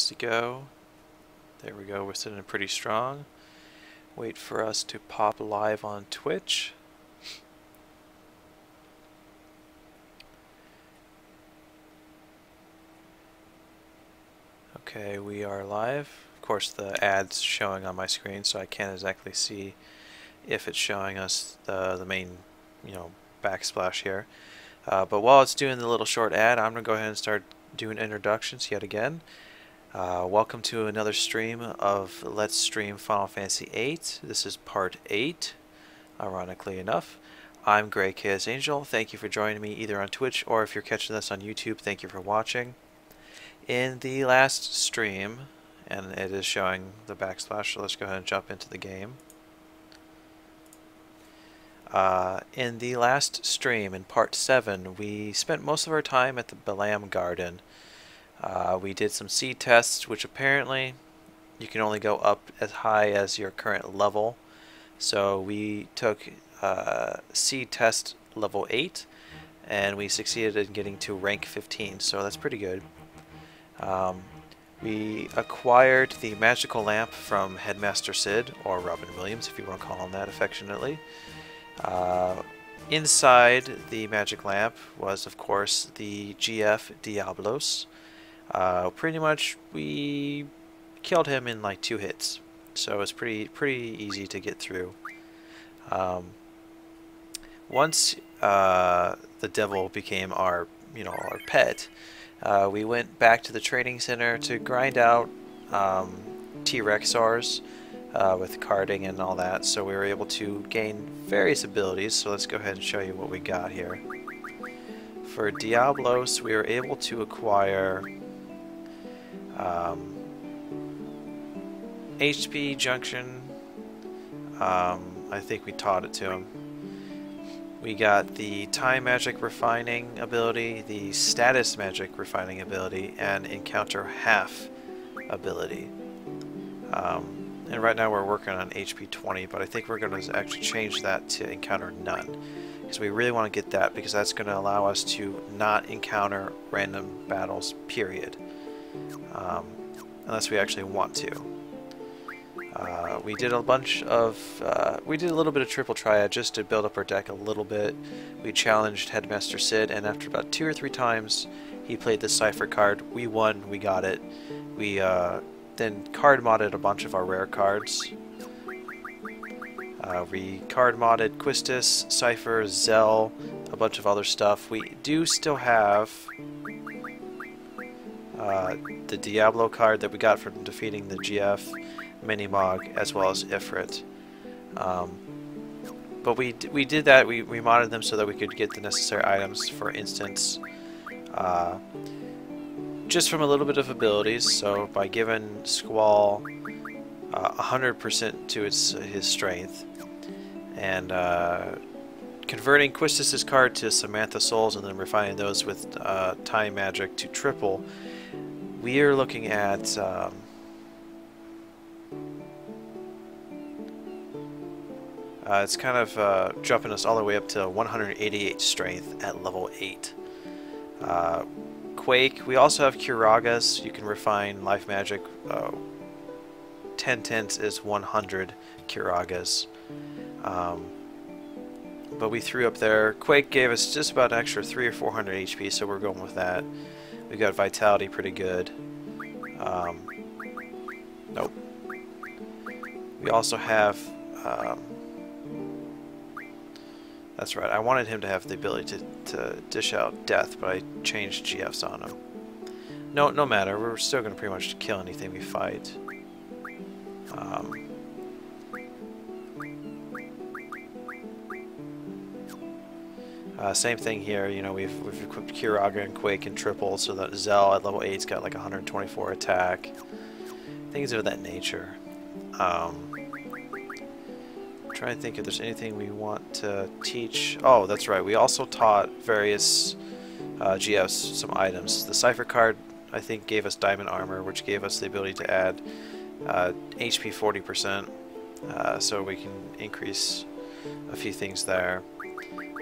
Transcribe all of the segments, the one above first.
minutes to go. There we go, we're sitting pretty strong. Wait for us to pop live on Twitch. Okay, we are live. Of course, the ad's showing on my screen, so I can't exactly see if it's showing us the main, backsplash here. But while it's doing the little short ad, I'm going to go ahead and start doing introductions yet again. Welcome to another stream of Let's Stream Final Fantasy VIII. This is part 8, ironically enough. I'm grekaosangel. Thank you for joining me either on Twitch or if you're catching this on YouTube, thank you for watching. In the last stream, and it is showing the backsplash, so let's go ahead and jump into the game. In the last stream, in part 7, we spent most of our time at the Balam Garden. We did some seed tests, which apparently you can only go up as high as your current level. So we took seed test level 8, and we succeeded in getting to rank 15, so that's pretty good. We acquired the magical lamp from Headmaster Sid, or Robin Williams if you want to call him that affectionately. Inside the magic lamp was, of course, the GF Diablos. Pretty much we killed him in like 2 hits, so it's pretty easy to get through. Once the devil became our our pet, we went back to the trading center to grind out T-Rexars with carding and all that, so we were able to gain various abilities. So let's go ahead and show you what we got here. For Diablos, we were able to acquire HP Junction. I think we taught it to him. We got the Time Magic Refining ability, the Status Magic Refining ability, and Encounter Half ability. And right now we're working on HP 20, but I think we're going to actually change that to Encounter None, because we really want to get that, because that's going to allow us to not encounter random battles, period. Unless we actually want to. We did a bunch of, we did a little bit of triple triad just to build up our deck a little bit. We challenged Headmaster Sid, and after about 2 or 3 times he played the Cipher card. We won, we got it. We then card modded a bunch of our rare cards. We card modded Quistis, Cipher, Zell, a bunch of other stuff. We do still have the Diablo card that we got from defeating the GF Minimog, as well as Ifrit. But we did that, we modded them so that we could get the necessary items. For instance, just from a little bit of abilities, so by giving Squall 100% to his strength, and converting Quistis' card to Samantha Souls, and then refining those with Time Magic to triple, we are looking at it's kind of jumping us all the way up to 188 strength at level 8. Quake, we also have Curagas. You can refine Life Magic. 10 tenths is 100 Curagas. But we threw up there. Quake gave us just about an extra 300 or 400 HP, so we're going with that. We got Vitality pretty good. Nope. We also have that's right, I wanted him to have the ability to dish out death, but I changed GFs on him. No matter, we're still going to pretty much kill anything we fight. Same thing here, we've equipped Kiraga and Quake and triple, so that Zell at level 8's got like 124 attack. Things of that nature. Trying to think if there's anything we want to teach. Oh, that's right. We also taught various GFs some items. The Cipher card, I think, gave us Diamond Armor, which gave us the ability to add HP 40%, so we can increase a few things there.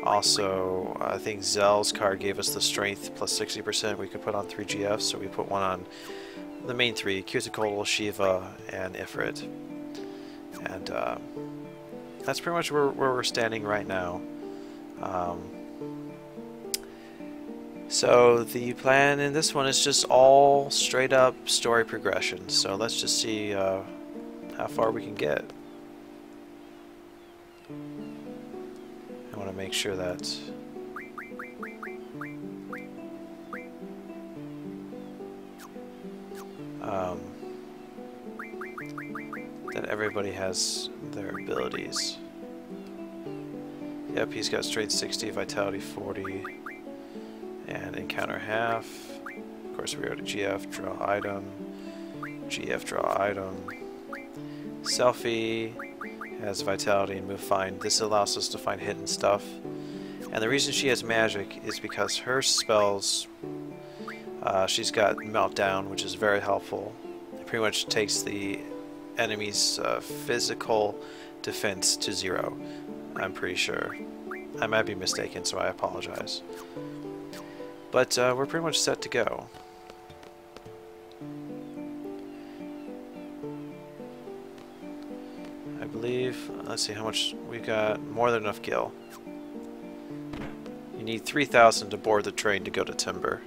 Also, I think Zell's card gave us the Strength plus 60% we could put on 3 GFs, so we put one on the main three: Quetzalcoatl, Shiva, and Ifrit. And that's pretty much where we're standing right now. So the plan in this one is just all straight up story progression. So let's just see how far we can get. I want to make sure that that everybody has their abilities. Yep, he's got straight 60, vitality 40, and encounter half. Of course, we go to GF, draw item, GF, draw item. Selfie has vitality and move find. This allows us to find hidden stuff. And the reason she has magic is because her spells, she's got meltdown, which is very helpful. It pretty much takes the enemy's physical defense to 0. I'm pretty sure. I might be mistaken, so I apologize. But we're pretty much set to go. I believe, let's see how much we've got. More than enough gil. You need 3,000 to board the train to go to Timber.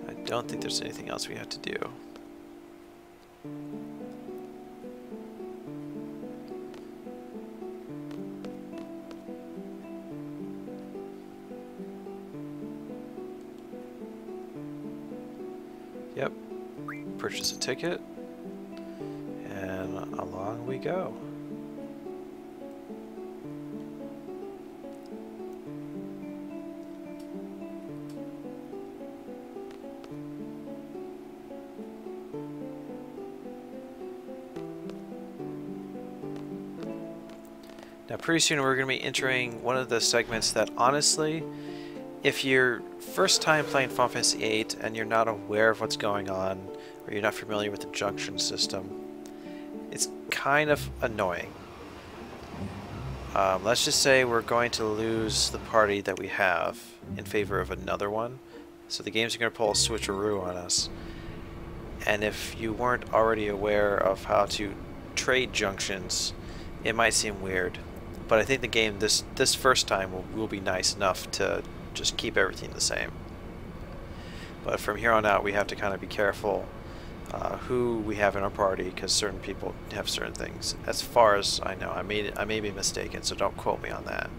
I don't think there's anything else we have to do. Yep, purchase a ticket, and along we go. Now pretty soon we're going to be entering one of the segments that honestly, if you're first time playing Final Fantasy VIII and you're not aware of what's going on, or you're not familiar with the junction system, it's kind of annoying. Let's just say we're going to lose the party that we have in favor of another one. So the game's going to pull a switcheroo on us. And if you weren't already aware of how to trade junctions, it might seem weird. But I think the game this first time will be nice enough to just keep everything the same. But from here on out, we have to kind of be careful who we have in our party, because certain people have certain things. As far as I know, I may be mistaken, so don't quote me on that.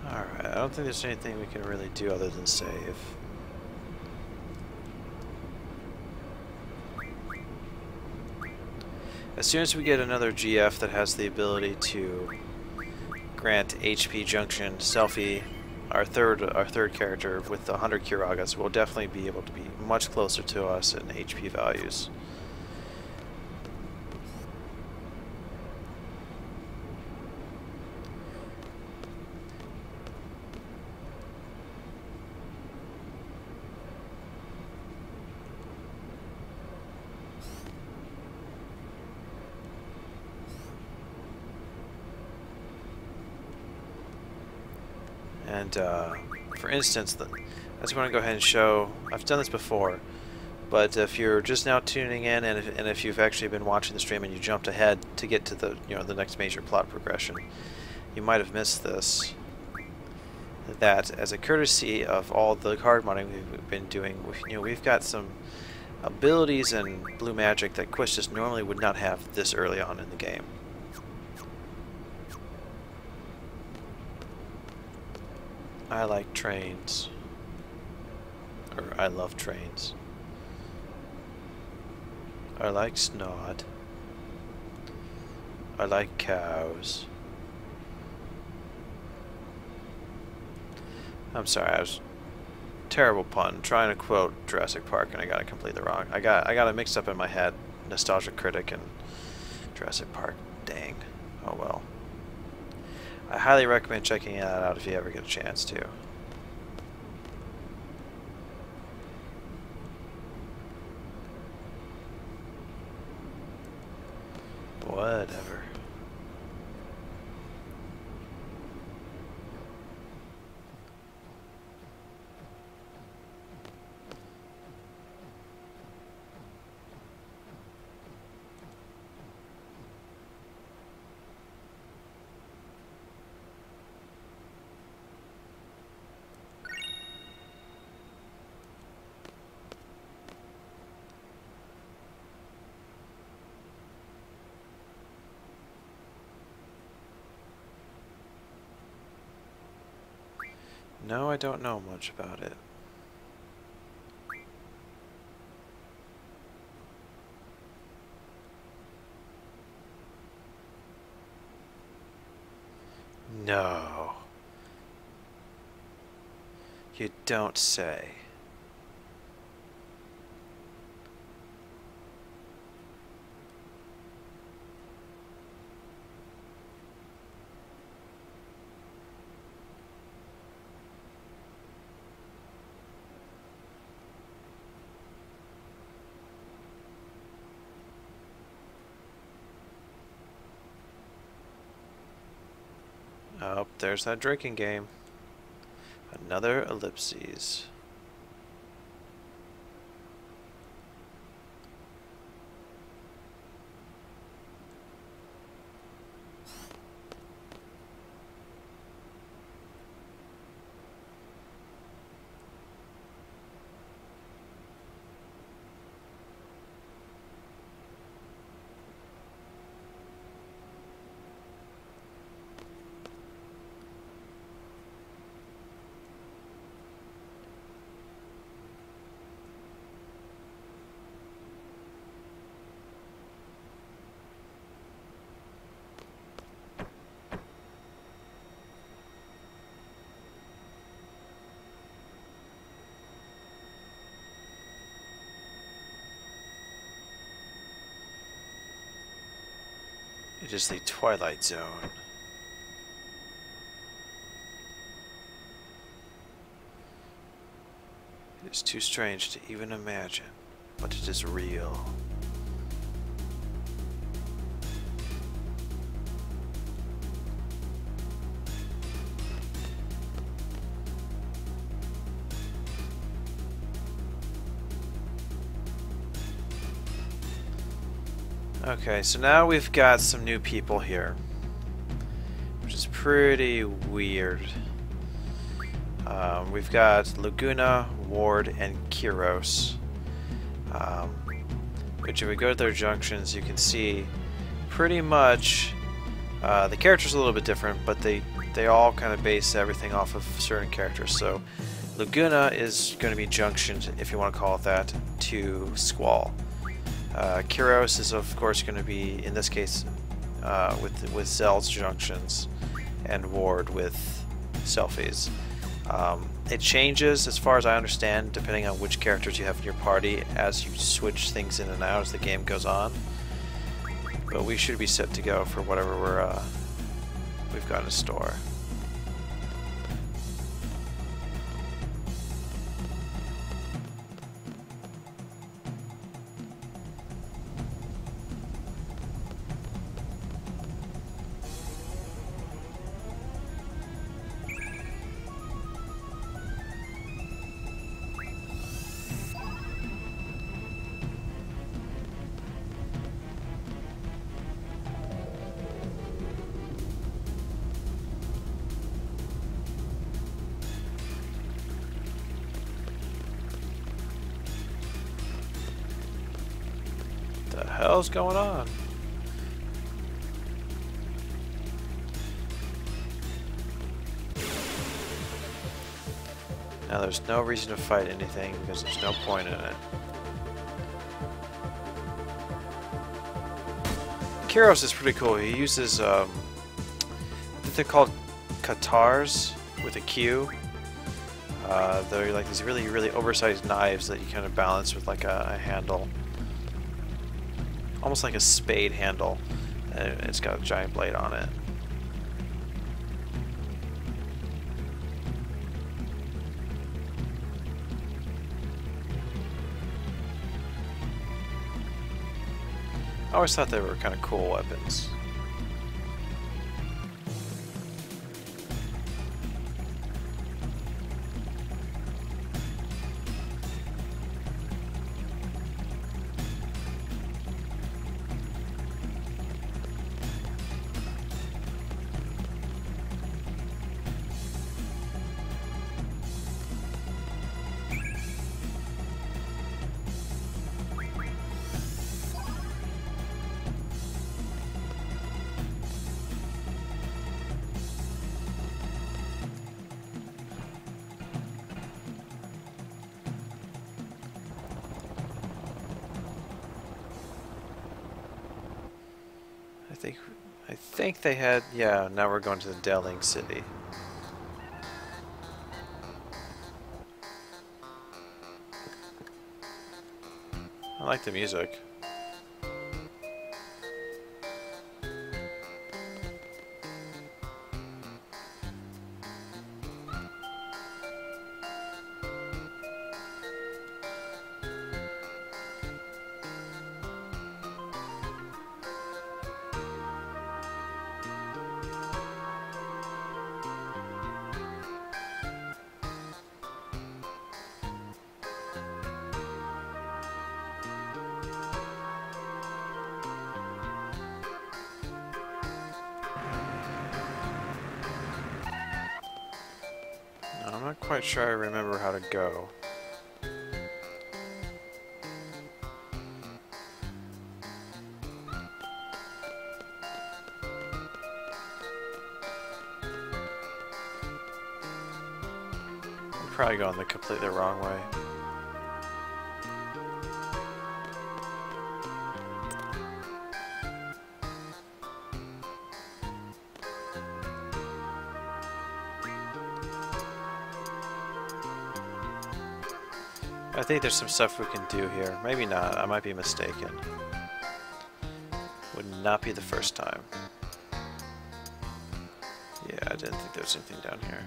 Alright, I don't think there's anything we can really do other than save. As soon as we get another GF that has the ability to grant HP junction, Selfie, our third character with the 100 Kiragas, will definitely be able to be much closer to us in HP values. And for instance, I just want to go ahead and show, I've done this before, but if you're just now tuning in, and if you've actually been watching the stream and you jumped ahead to get to the the next major plot progression, you might have missed this. that as a courtesy of all the card modding we've been doing, we've got some abilities and blue magic that Quest just normally would not have this early on in the game. I like trains. Or I love trains. I like snot. I like cows. I'm sorry, I was terrible pun trying to quote Jurassic Park and I got it completely wrong. I got it mixed up in my head. Nostalgia Critic and Jurassic Park. Dang. Oh well. I highly recommend checking that out if you ever get a chance to. Whatever. No, I don't know much about it. No. You don't say. Oh, there's that drinking game. Another ellipses. It is the Twilight Zone. It is too strange to even imagine, but it is real. Okay, so now we've got some new people here, which is pretty weird. We've got Laguna, Ward, and Kiros, which if we go to their junctions, you can see pretty much the characters are a little bit different, but they all kind of base everything off of certain characters. So Laguna is going to be junctioned, if you want to call it that, to Squall. Kiros is of course going to be, in this case, with Zell's junctions, and Ward with selfies. It changes, as far as I understand, depending on which characters you have in your party as you switch things in and out as the game goes on. But we should be set to go for whatever we've got in store. The hell's going on? Now there's no reason to fight anything because there's no point in it. Keros is pretty cool. He uses I think they're called katars with a Q. They're like these really oversized knives that you kind of balance with like a handle. Almost like a spade handle. And it's got a giant blade on it. I always thought they were kind of cool weapons. I think they had, yeah, now we're going to the Delling City. I like the music. I'm not quite sure I remember how to go. I'm probably going the completely wrong way. I think there's some stuff we can do here. Maybe not. I might be mistaken. Would not be the first time. Yeah, I didn't think there was anything down here.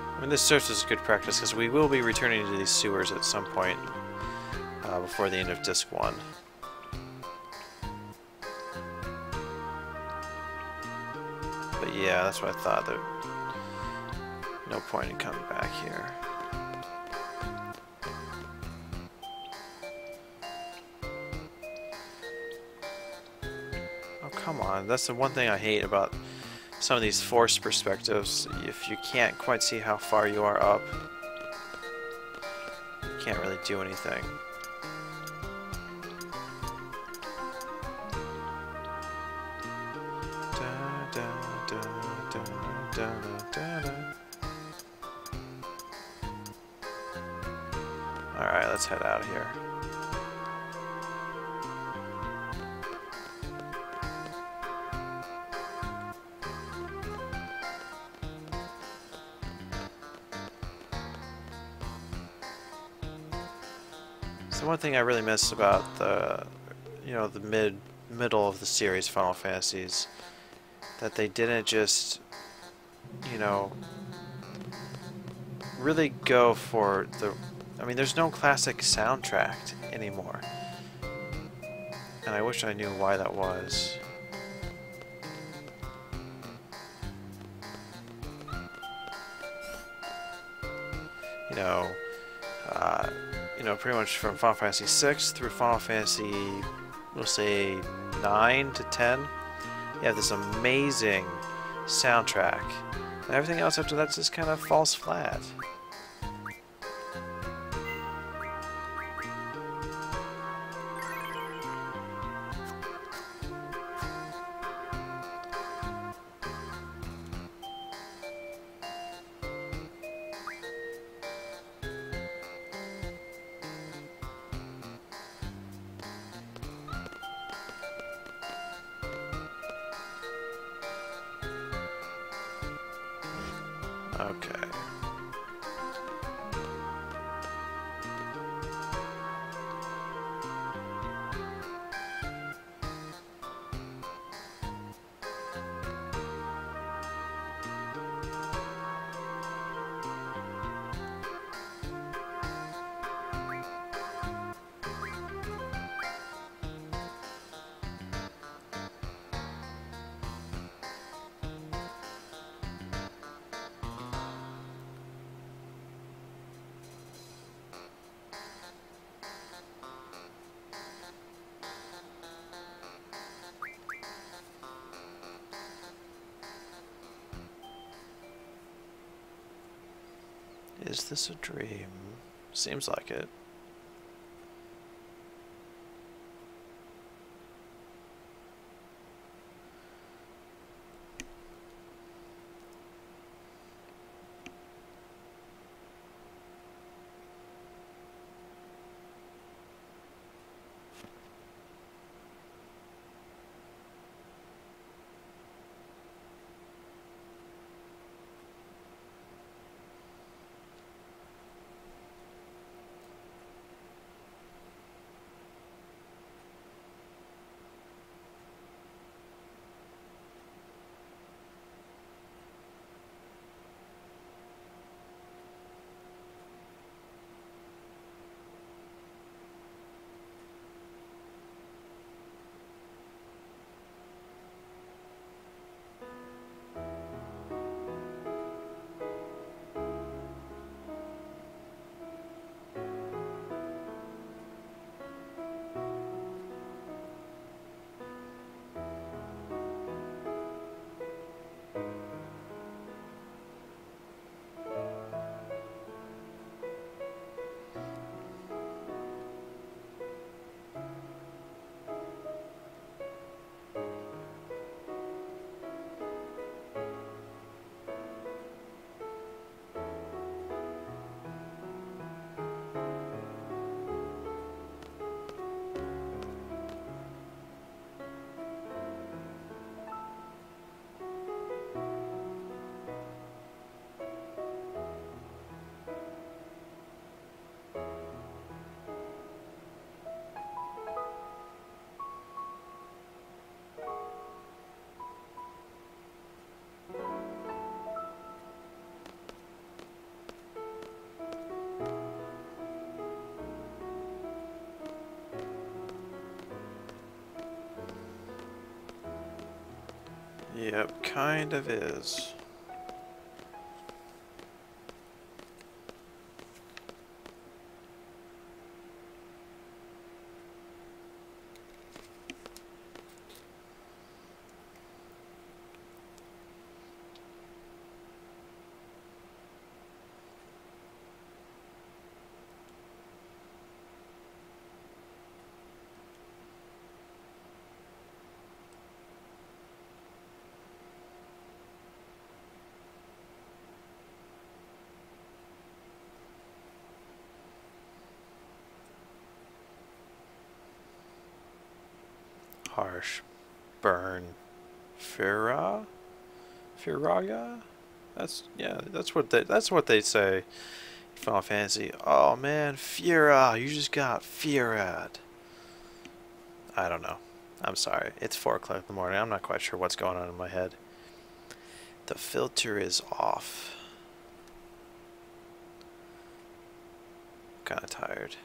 I mean, this serves as good practice because we will be returning to these sewers at some point before the end of Disc 1. But yeah, that's what I thought. There, no point in coming back here. Oh, come on. That's the one thing I hate about some of these forced perspectives. If you can't quite see how far you are up, you can't really do anything. Alright, let's head out of here. So one thing I really miss about the, the middle of the series Final Fantasies, that they didn't just, really go for I mean, there's no classic soundtrack anymore. And I wish I knew why that was. You know, uh, pretty much from Final Fantasy VI through Final Fantasy, we'll say 9 to 10, you have this amazing soundtrack. And everything else after that just kind of falls flat. Okay. Is this a dream? Seems like it. Yep, kind of is. Harsh. Burn. Firaga? That's what they say. Final Fantasy. Oh man, Fira, you just got Fira'd. I don't know. I'm sorry. It's 4 o'clock in the morning. I'm not quite sure what's going on in my head. The filter is off. kind of tired.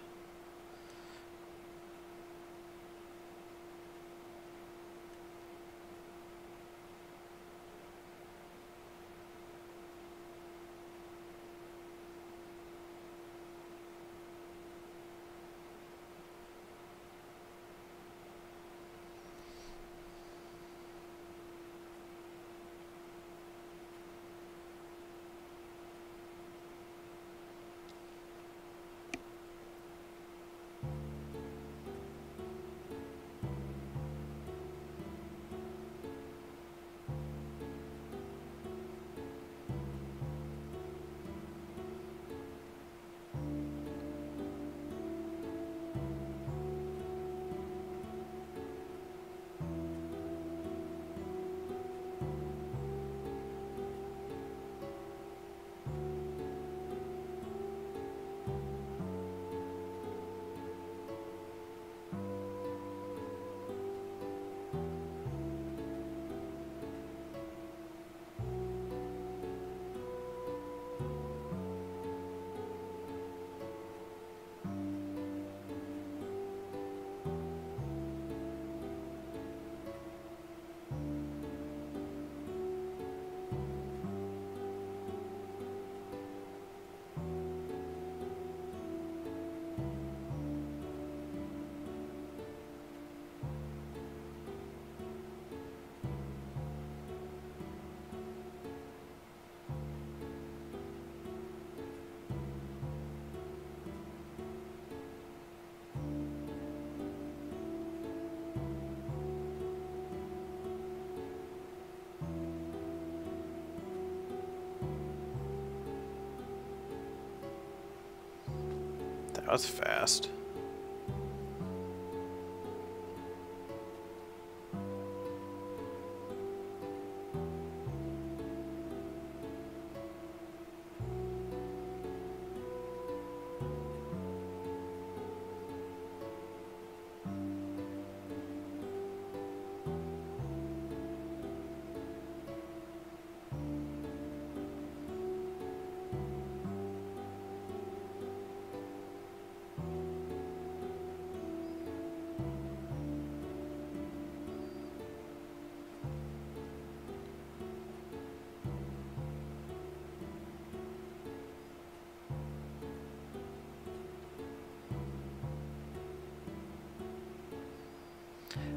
That was fast.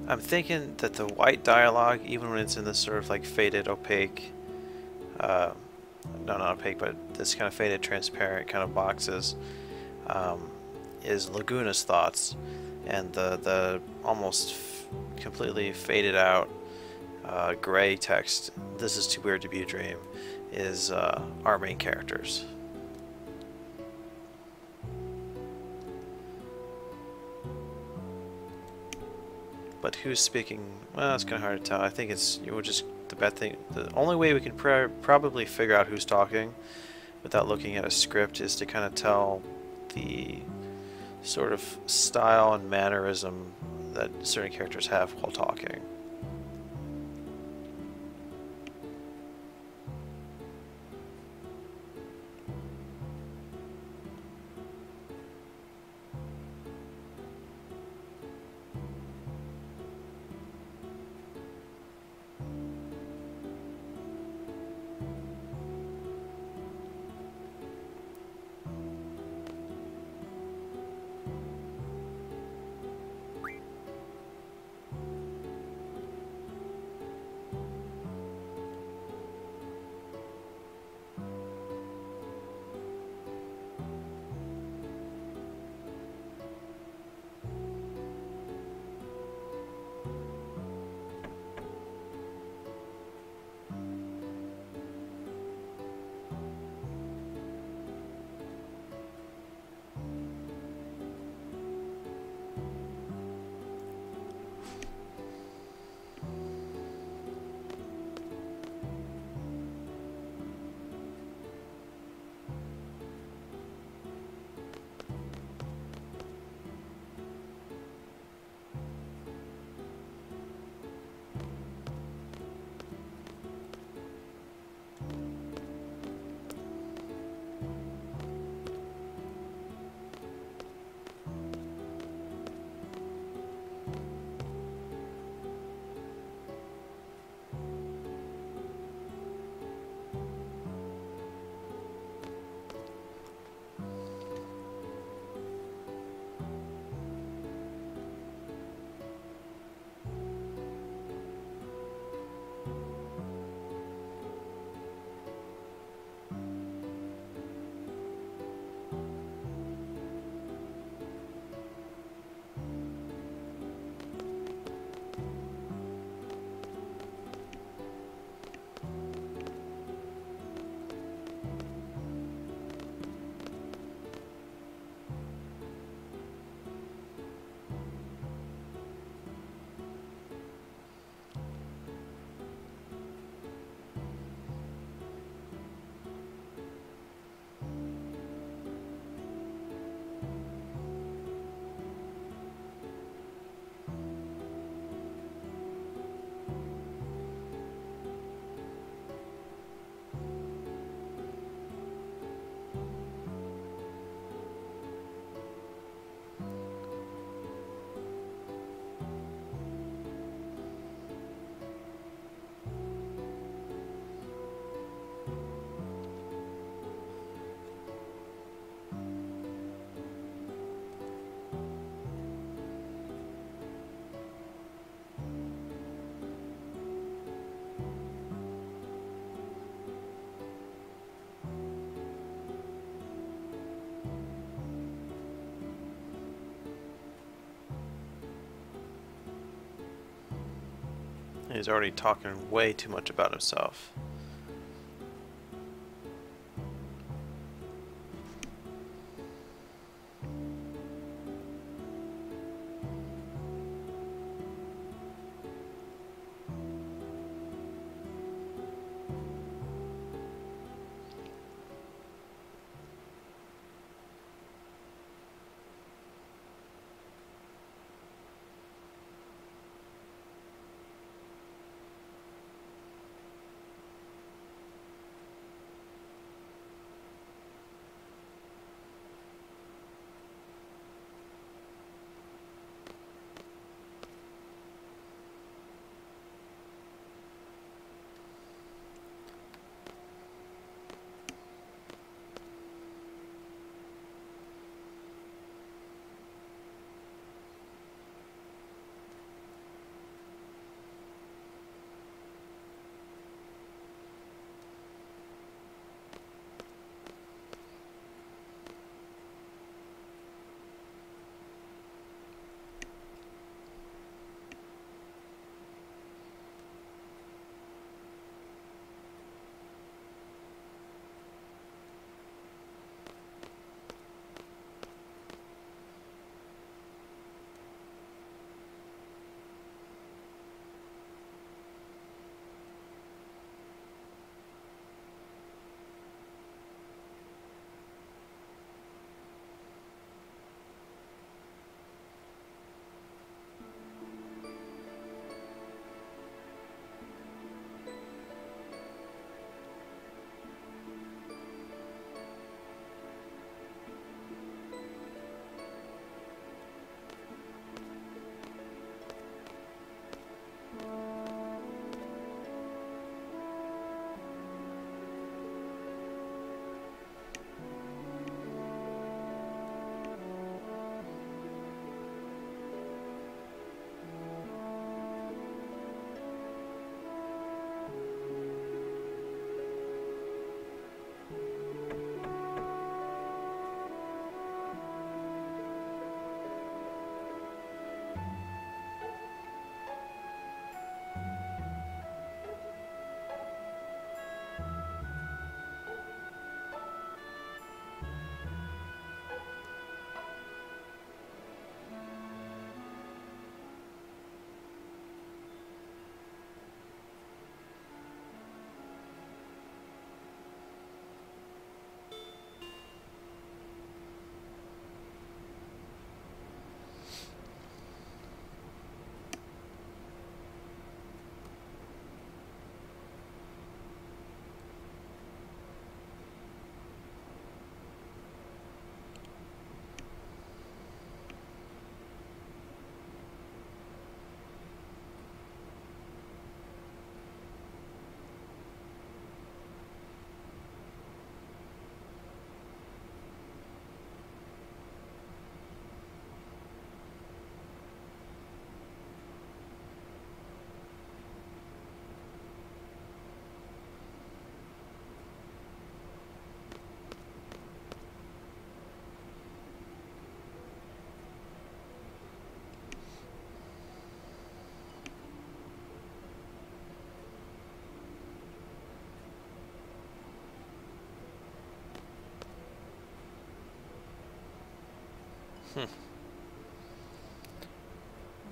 I'm thinking that the white dialogue, even when it's in this sort of like faded, opaque, no, not opaque, but this kind of faded, transparent kind of boxes, is Laguna's thoughts, and the almost completely faded out gray text, "This is too weird to be a dream," is our main characters. But who's speaking? Well, it's kind of hard to tell. I think it's just the bad thing. The only way we can probably figure out who's talking without looking at a script is to kind of tell the sort of style and mannerism that certain characters have while talking. He's already talking way too much about himself.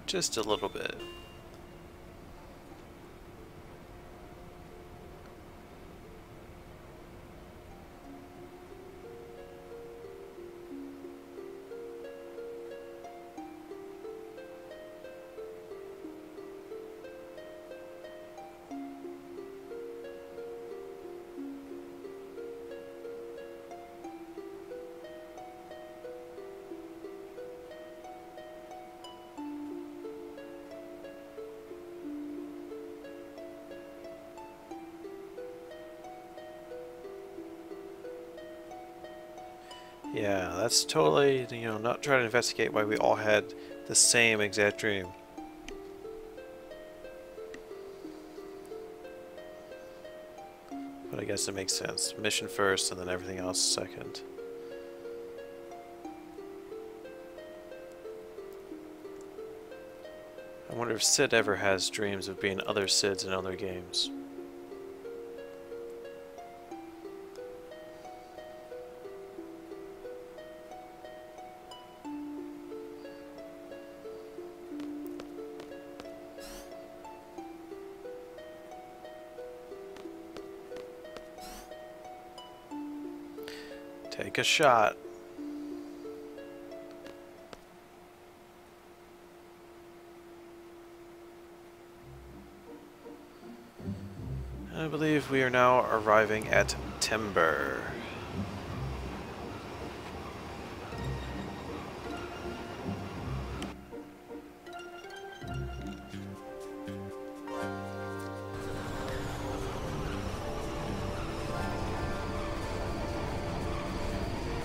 Just a little bit. Yeah, that's totally, not trying to investigate why we all had the same exact dream. But I guess it makes sense. Mission first and then everything else second. I wonder if Sid ever has dreams of being other Sids in other games. Take a shot. I believe we are now arriving at Timber.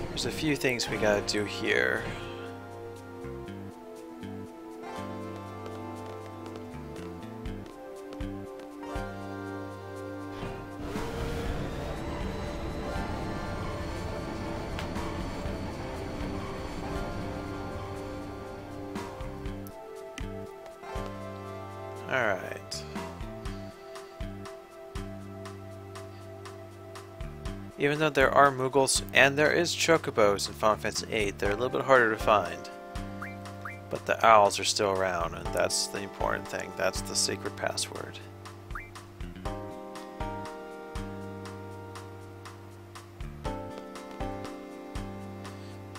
There's a few things we gotta do here. Alright. Even though there are Moogles and there is Chocobos in Final Fantasy VIII, they're a little bit harder to find. But the owls are still around, and that's the important thing. That's the secret password.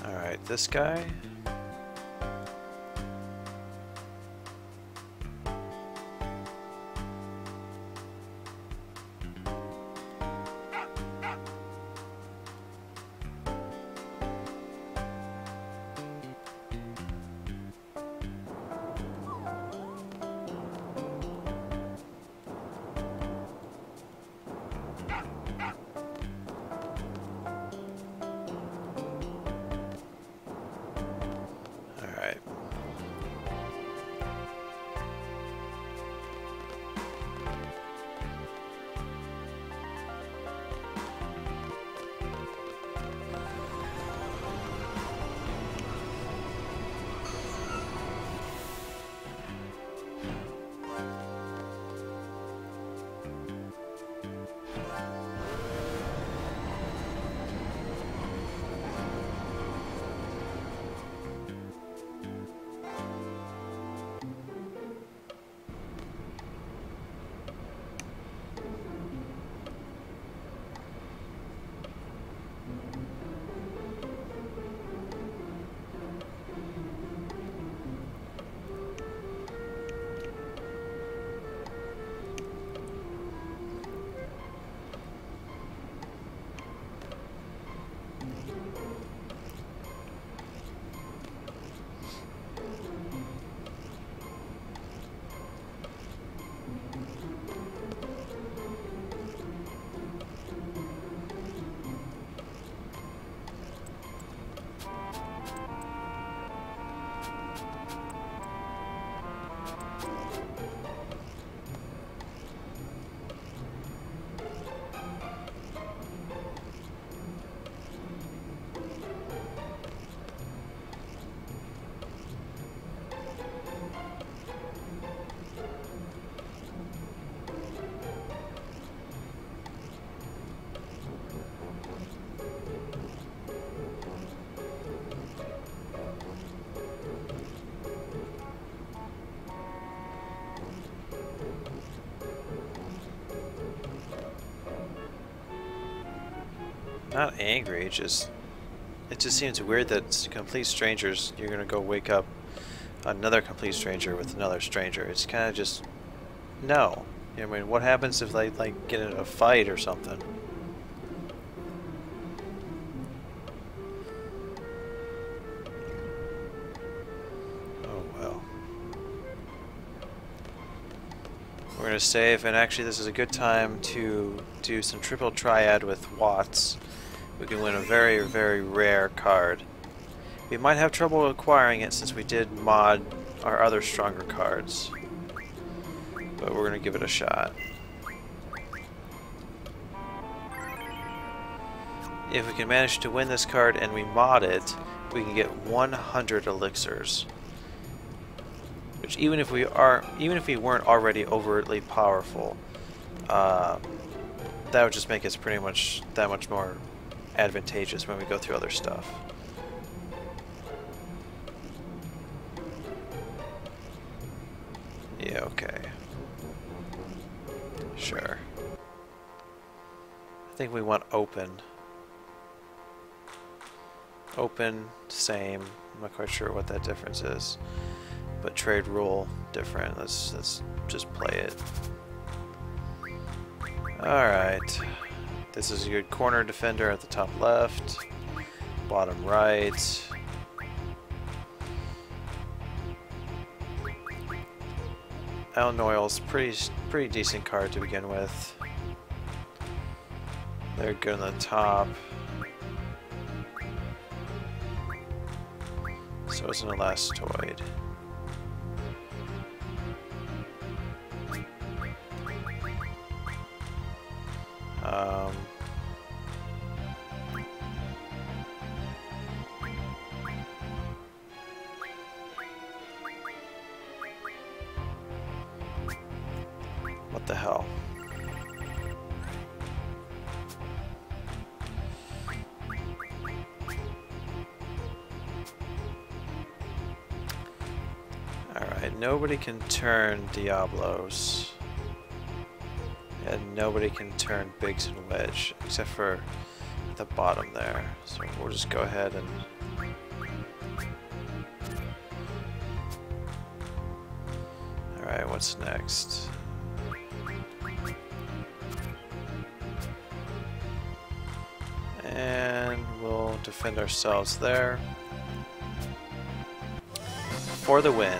Alright, this guy. Not angry, it just seems weird that complete strangers, you're gonna go wake up another complete stranger with another stranger. It's kind of just, no. I mean, what happens if they like get in a fight or something? Oh well. We're gonna save, and actually this is a good time to do some triple triad with Watts. We can win a very, very rare card. We might have trouble acquiring it since we did mod our other stronger cards. But we're going to give it a shot. If we can manage to win this card and we mod it, we can get 100 elixirs. Which even if we weren't already overtly powerful, that would just make us pretty much that much more advantageous when we go through other stuff. Yeah, okay. Sure. I think we want open. Open, same. I'm not quite sure what that difference is. But trade rule, different. Let's just play it. Alright. This is your corner defender at the top left. Bottom right. Elnoil's pretty decent card to begin with. They're good on the top. So isn't an Elastoid. What the hell? Alright, nobody can turn Diablos. And nobody can turn Biggs and Wedge, except for the bottom there. So we'll just go ahead and... Alright, what's next? And we'll defend ourselves there. For the win.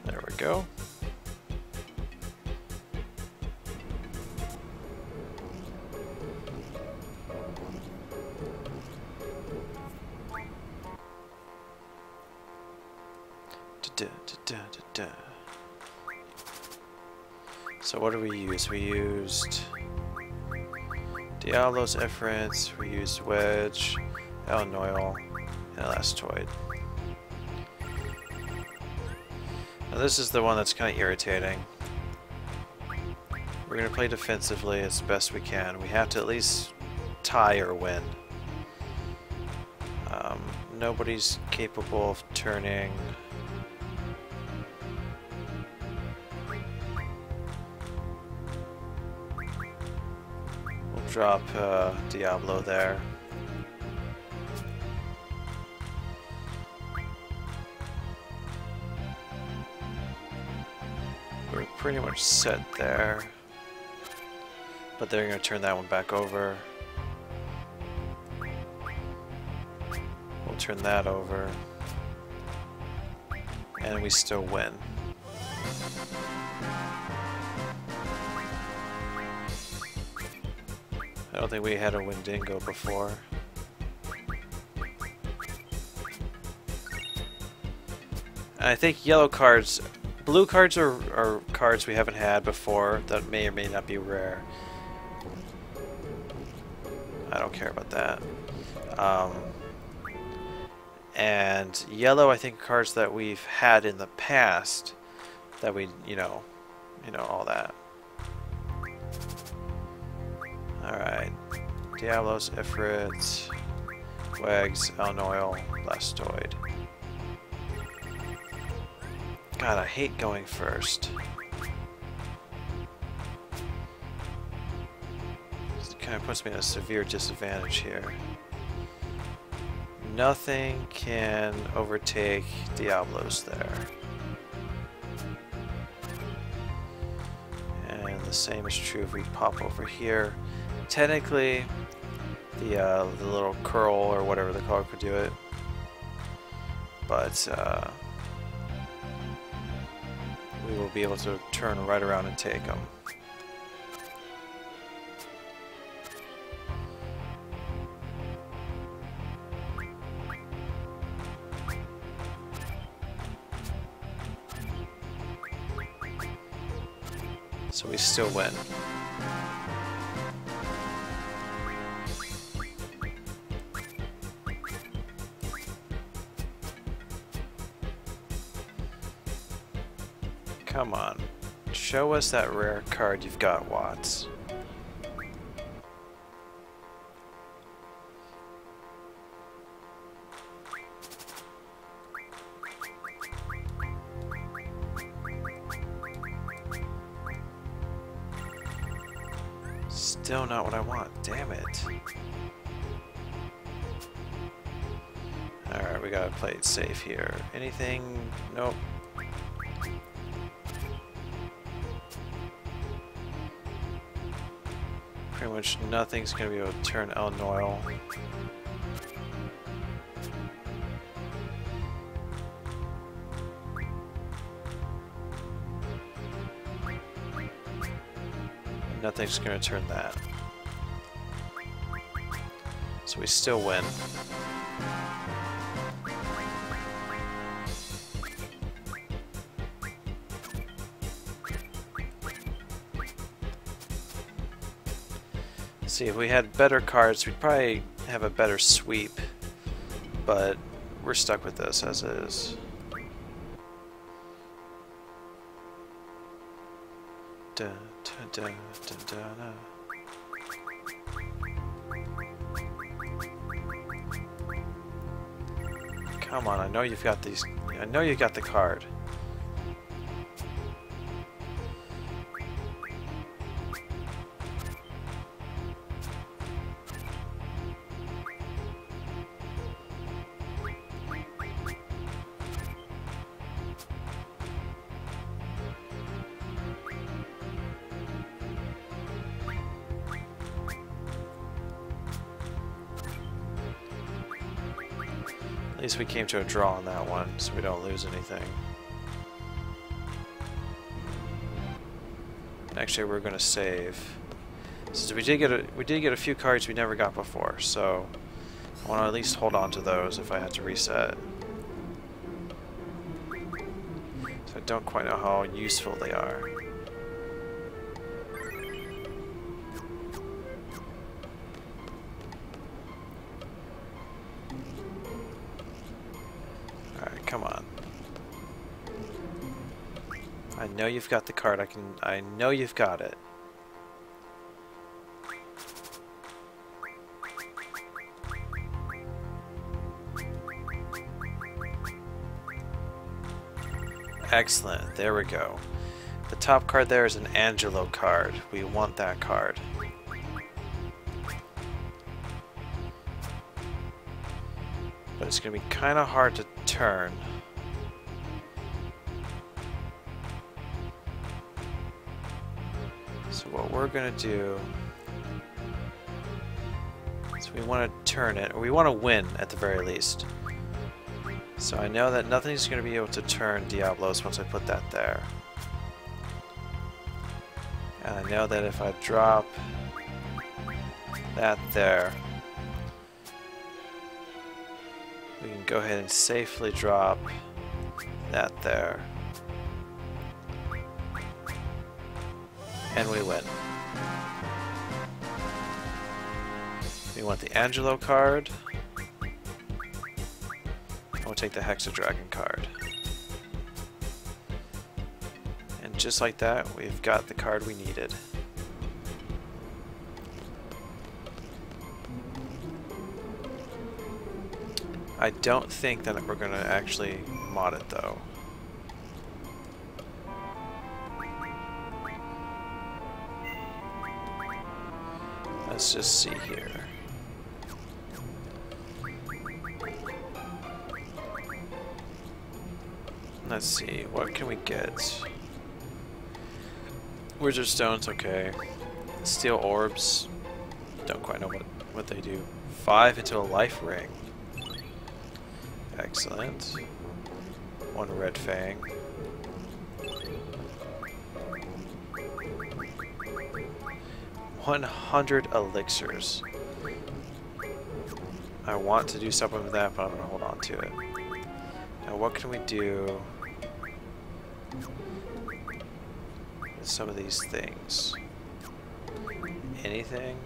There we go. So what do we use? We used Diablos, Efferents, we used Wedge, Elnoil, and Elastoid. Now this is the one that's kind of irritating. We're going to play defensively as best we can. We have to at least tie or win. Nobody's capable of turning... We'll drop Diablo there. We're pretty much set there. But they're going to turn that one back over. We'll turn that over. And we still win. I don't think we had a Wendigo before. And I think yellow cards... Blue cards are cards we haven't had before that may or may not be rare. I don't care about that. And yellow, I think, cards that we've had in the past that we, you know, all that. Alright. Diablos, Ifrit, Wags, Elnoil, Blastoid. God, I hate going first. It kind of puts me at a severe disadvantage here. Nothing can overtake Diablos there. And the same is true if we pop over here. Technically, the little curl or whatever the card could do it. But we will be able to turn right around and take them. So we still win. Come on. Show us that rare card you've got, Watts. Still not what I want. Damn it. Alright, we gotta play it safe here. Anything? Nope. Pretty much nothing's gonna be able to turn Elnoil. Nothing's gonna turn that. So we still win. See, if we had better cards, we'd probably have a better sweep, but we're stuck with this as is. Da, da, da, da, da, da. Come on, I know you've got these. I know you got the card. At least we came to a draw on that one, so we don't lose anything. Actually, we're gonna save. Since we did get a few cards we never got before, so I want to at least hold on to those if I had to reset. So I don't quite know how useful they are. Come on. I know you've got the card. I know you've got it. Excellent. There we go. The top card there is an Angelo card. We want that card. But it's going to be kind of hard to turn. So what we're going to do is we want to turn it, or we want to win at the very least. So I know that nothing's going to be able to turn Diablos once I put that there. And I know that if I drop that there, we can go ahead and safely drop that there. And we win. We want the Angelo card. And we'll take the Hexadragon card. And just like that, we've got the card we needed. I don't think that we're going to actually mod it though. Let's just see here. Let's see, what can we get? Wizard Stones, okay. Steel Orbs, don't quite know what they do. 5 into a life ring. Excellent. 1 red fang. $100 elixirs. I want to do something with that, but I'm going to hold on to it. Now what can we do some of these things. Anything?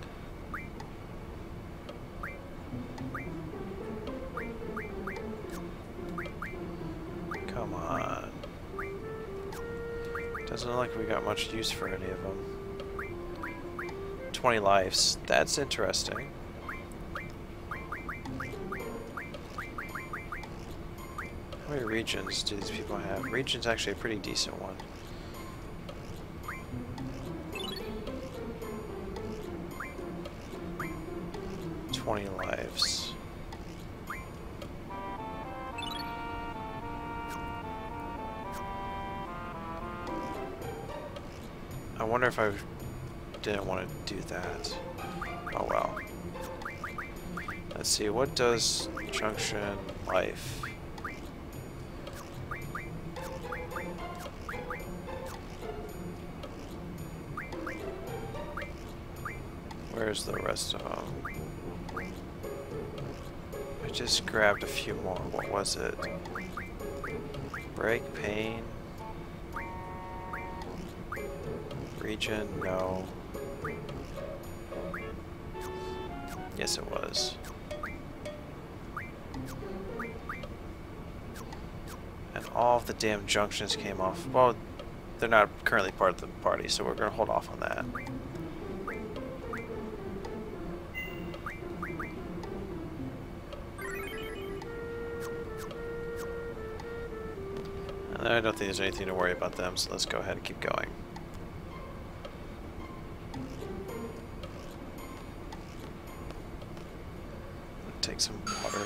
Come on. Doesn't look like we got much use for any of them. 20 lives. That's interesting. How many regions do these people have? Region's actually a pretty decent one. 20 lives. I wonder if I didn't want to do that. Oh well. Let's see, what does junction life? Where's the rest of them? I just grabbed a few more. What was it? Break, pain. Region, no. Yes, it was. And all of the damn junctions came off. Well, they're not currently part of the party, so we're going to hold off on that. And I don't think there's anything to worry about them, so let's go ahead and keep going. Take some water.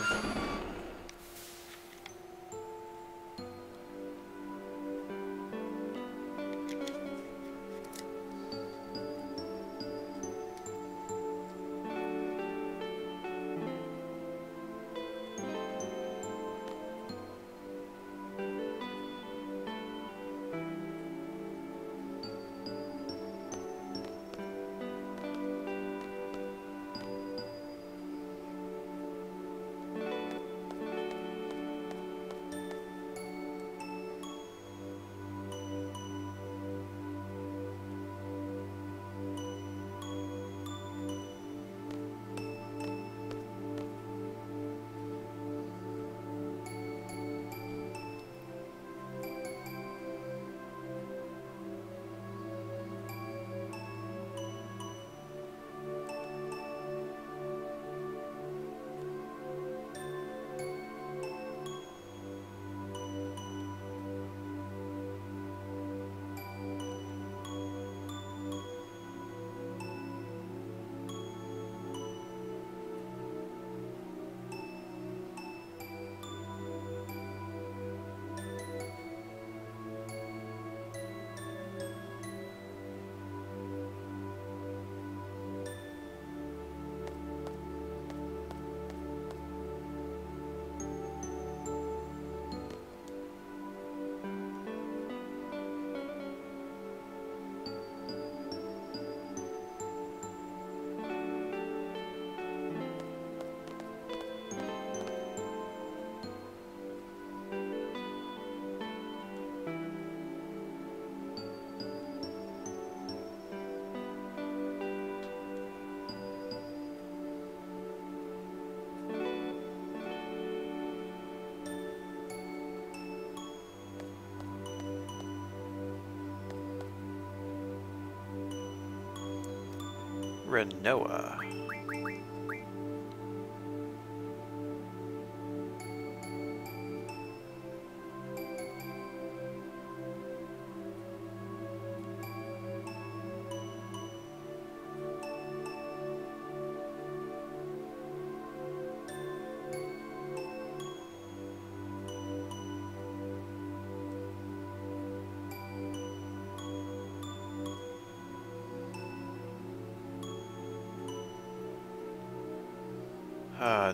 Renoa.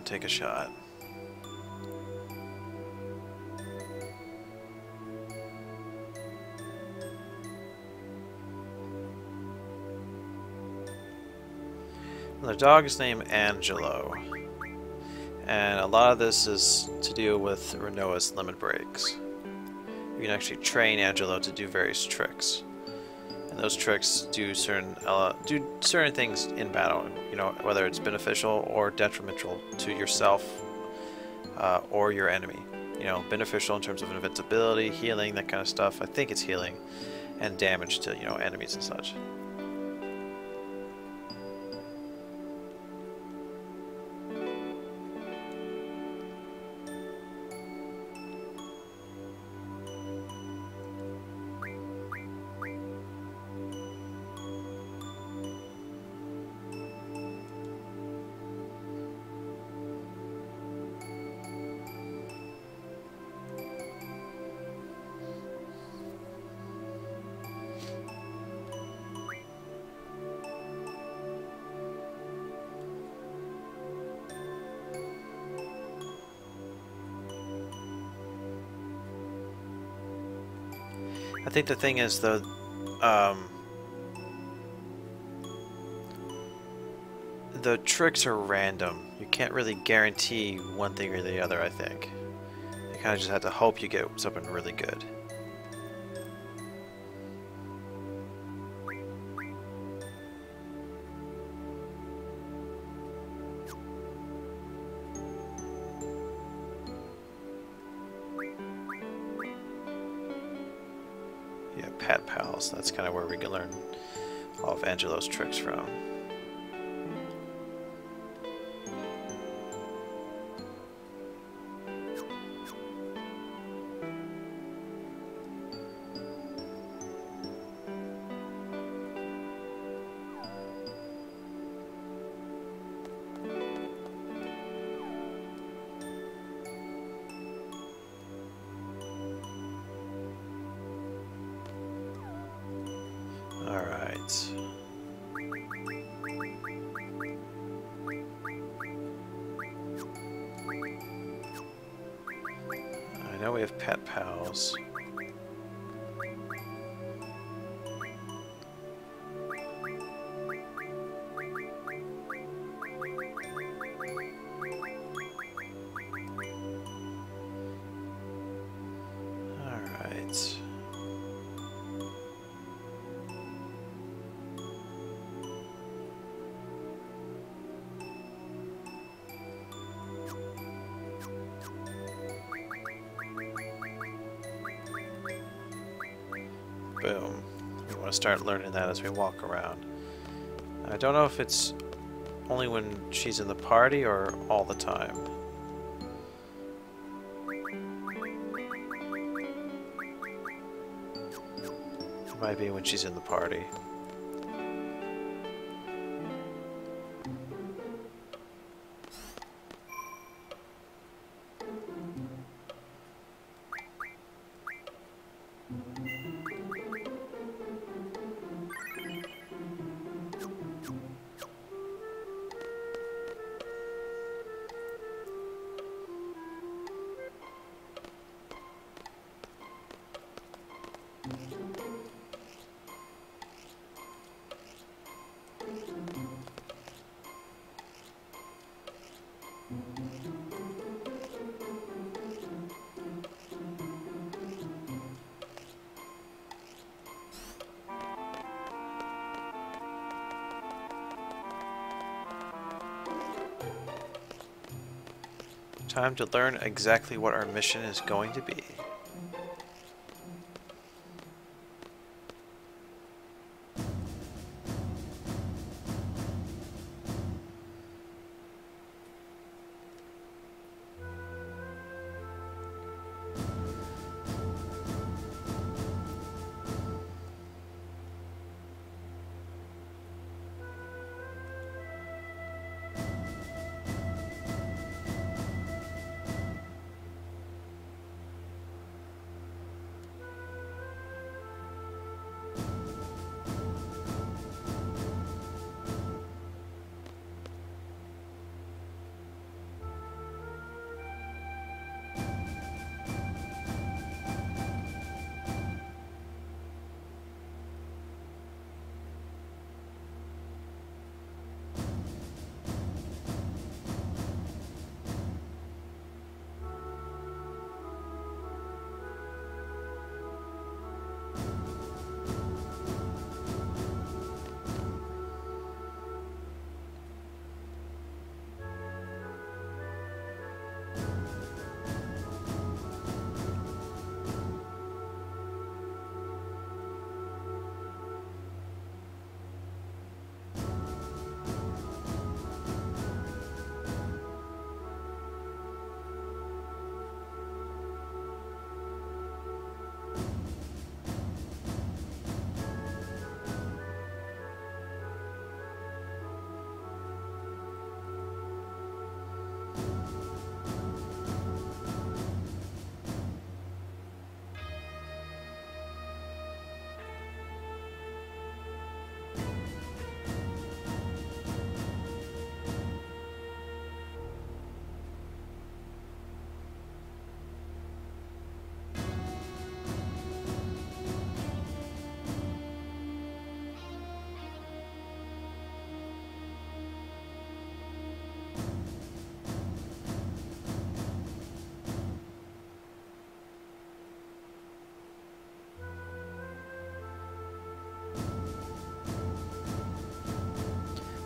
Take a shot. The dog is named Angelo, and a lot of this is to do with Renoa's limit breaks. You can actually train Angelo to do various tricks, and Those tricks do certain things in battle. You know, whether it's beneficial or detrimental to yourself or your enemy. You know, beneficial in terms of invincibility, healing, that kind of stuff. I think it's healing, and damage to, you know, enemies and such. I think the thing is, though, the tricks are random. You can't really guarantee one thing or the other, I think. You kind of just have to hope you get something really good. Yeah, Pat Pals, that's kind of where we can learn all of Angelo's tricks from. Alright. I know we have Pet Pals. Alright. Boom. We want to start learning that as we walk around. I don't know if it's only when she's in the party or all the time. It might be when she's in the party. Time to learn exactly what our mission is going to be.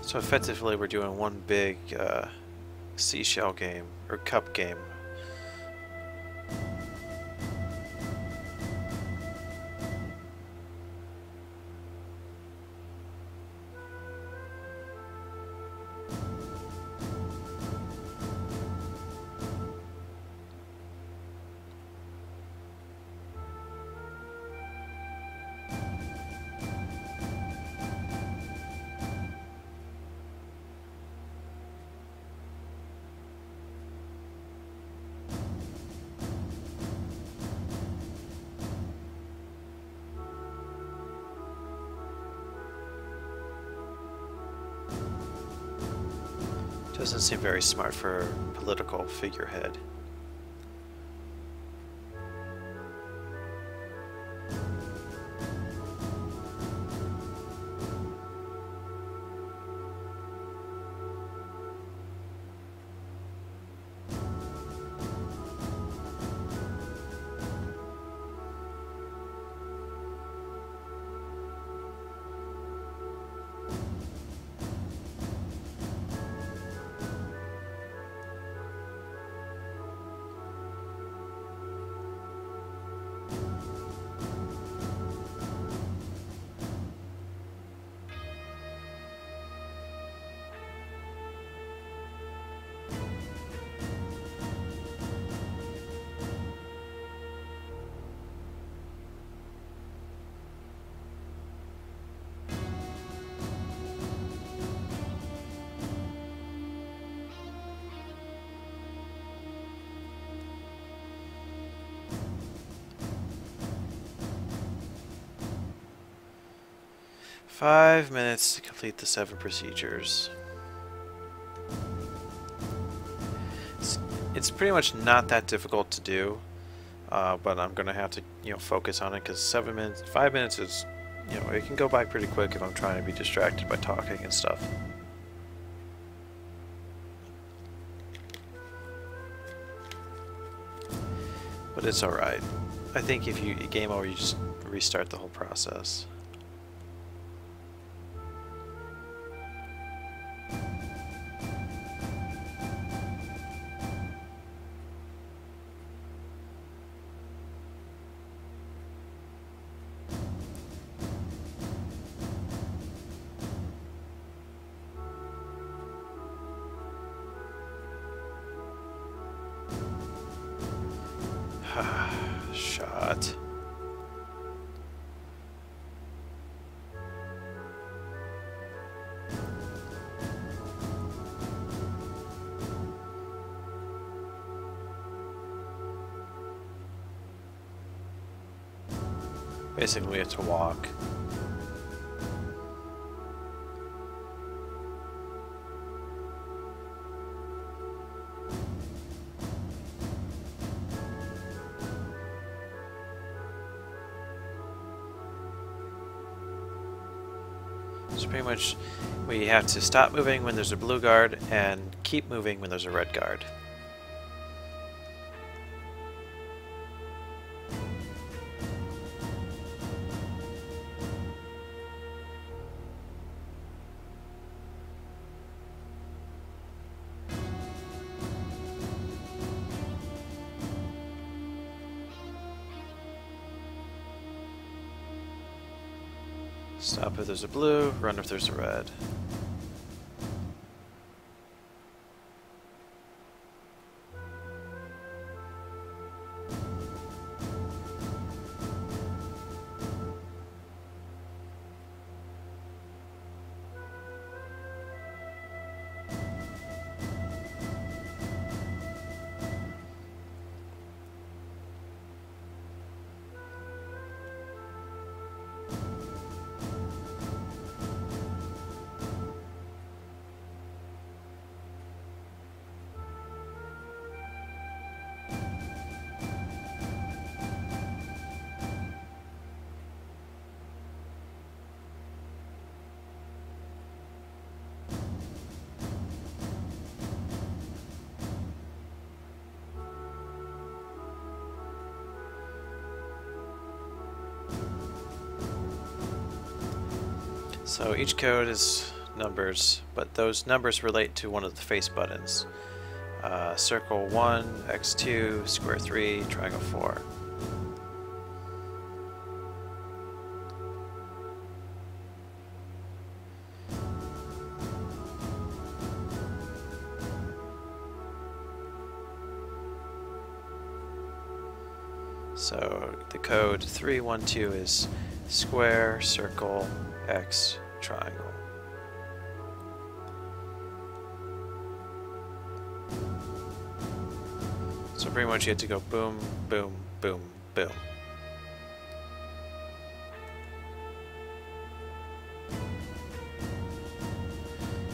So effectively we're doing one big seashell game, or cup game. Doesn't seem very smart for a political figurehead. Five minutes to complete the 7 procedures. It's pretty much not that difficult to do, but I'm gonna have to, focus on it because 5 minutes is, it can go by pretty quick if I'm trying to be distracted by talking and stuff. But it's alright. I think if you game over, you just restart the whole process. Shot. Basically, we have to walk. So pretty much we have to stop moving when there's a blue guard and keep moving when there's a red guard. Stop if there's a blue, run if there's a red. So each code is numbers, but those numbers relate to one of the face buttons. Circle 1, X2, square 3, triangle 4. So the code 312 is square, circle, X, triangle. So pretty much you have to go boom, boom, boom, boom.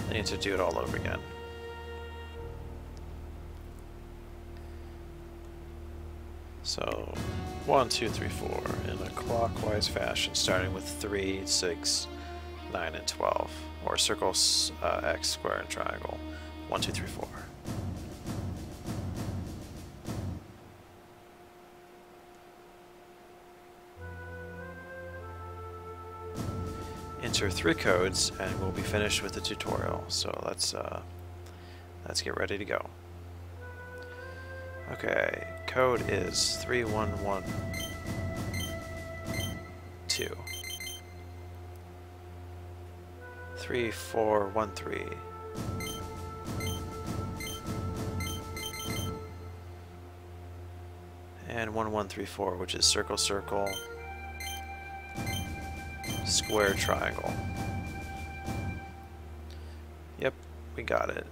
Then you have to do it all over again. So 1, 2, 3, 4 in a clockwise fashion, starting with 3, 6, 9, and 12, or circles, X, square, and triangle. 1, 2, 3, 4. Enter 3 codes, and we'll be finished with the tutorial. So let's get ready to go. Okay, code is 3112 3413 and 1134, which is circle, circle, square, triangle. Yep, we got it.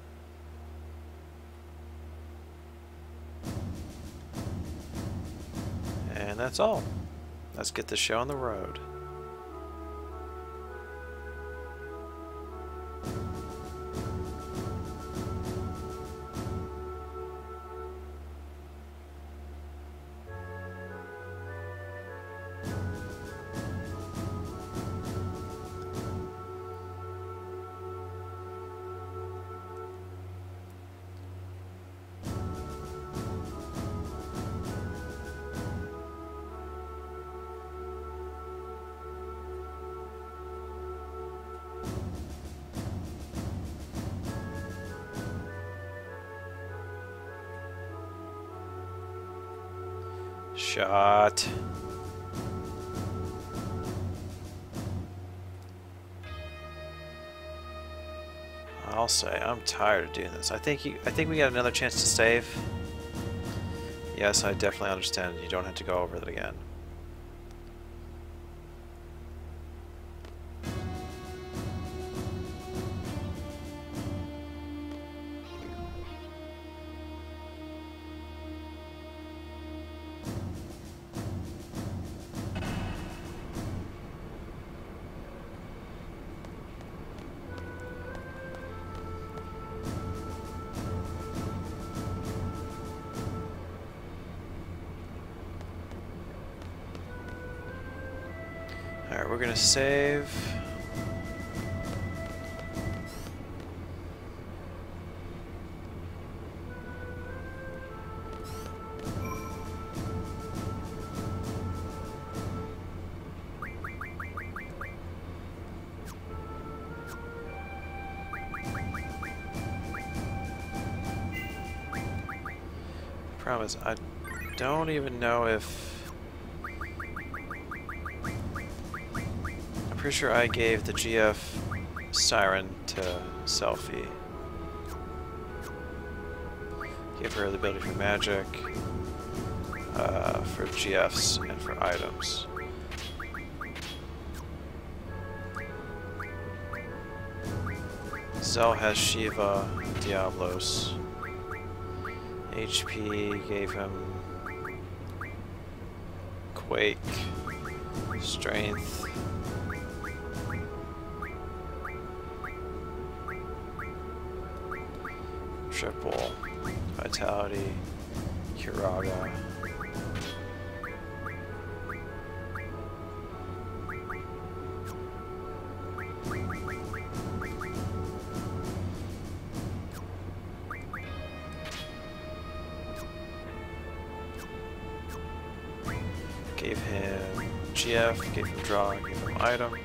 And that's all. Let's get the show on the road. Shot. I'll say I'm tired of doing this. I think we got another chance to save. Yes, I definitely understand. You don't have to go over it again. Alright, we're gonna save. Promise, I don't even know if... I'm pretty sure I gave the GF Siren to Selfie. Give her the ability for magic, for GFs, and for items. Zell has Shiva, Diablos. HP gave him Quake, Strength, Triple, Vitality, Kiraga. Gave him GF, gave him draw, gave him item,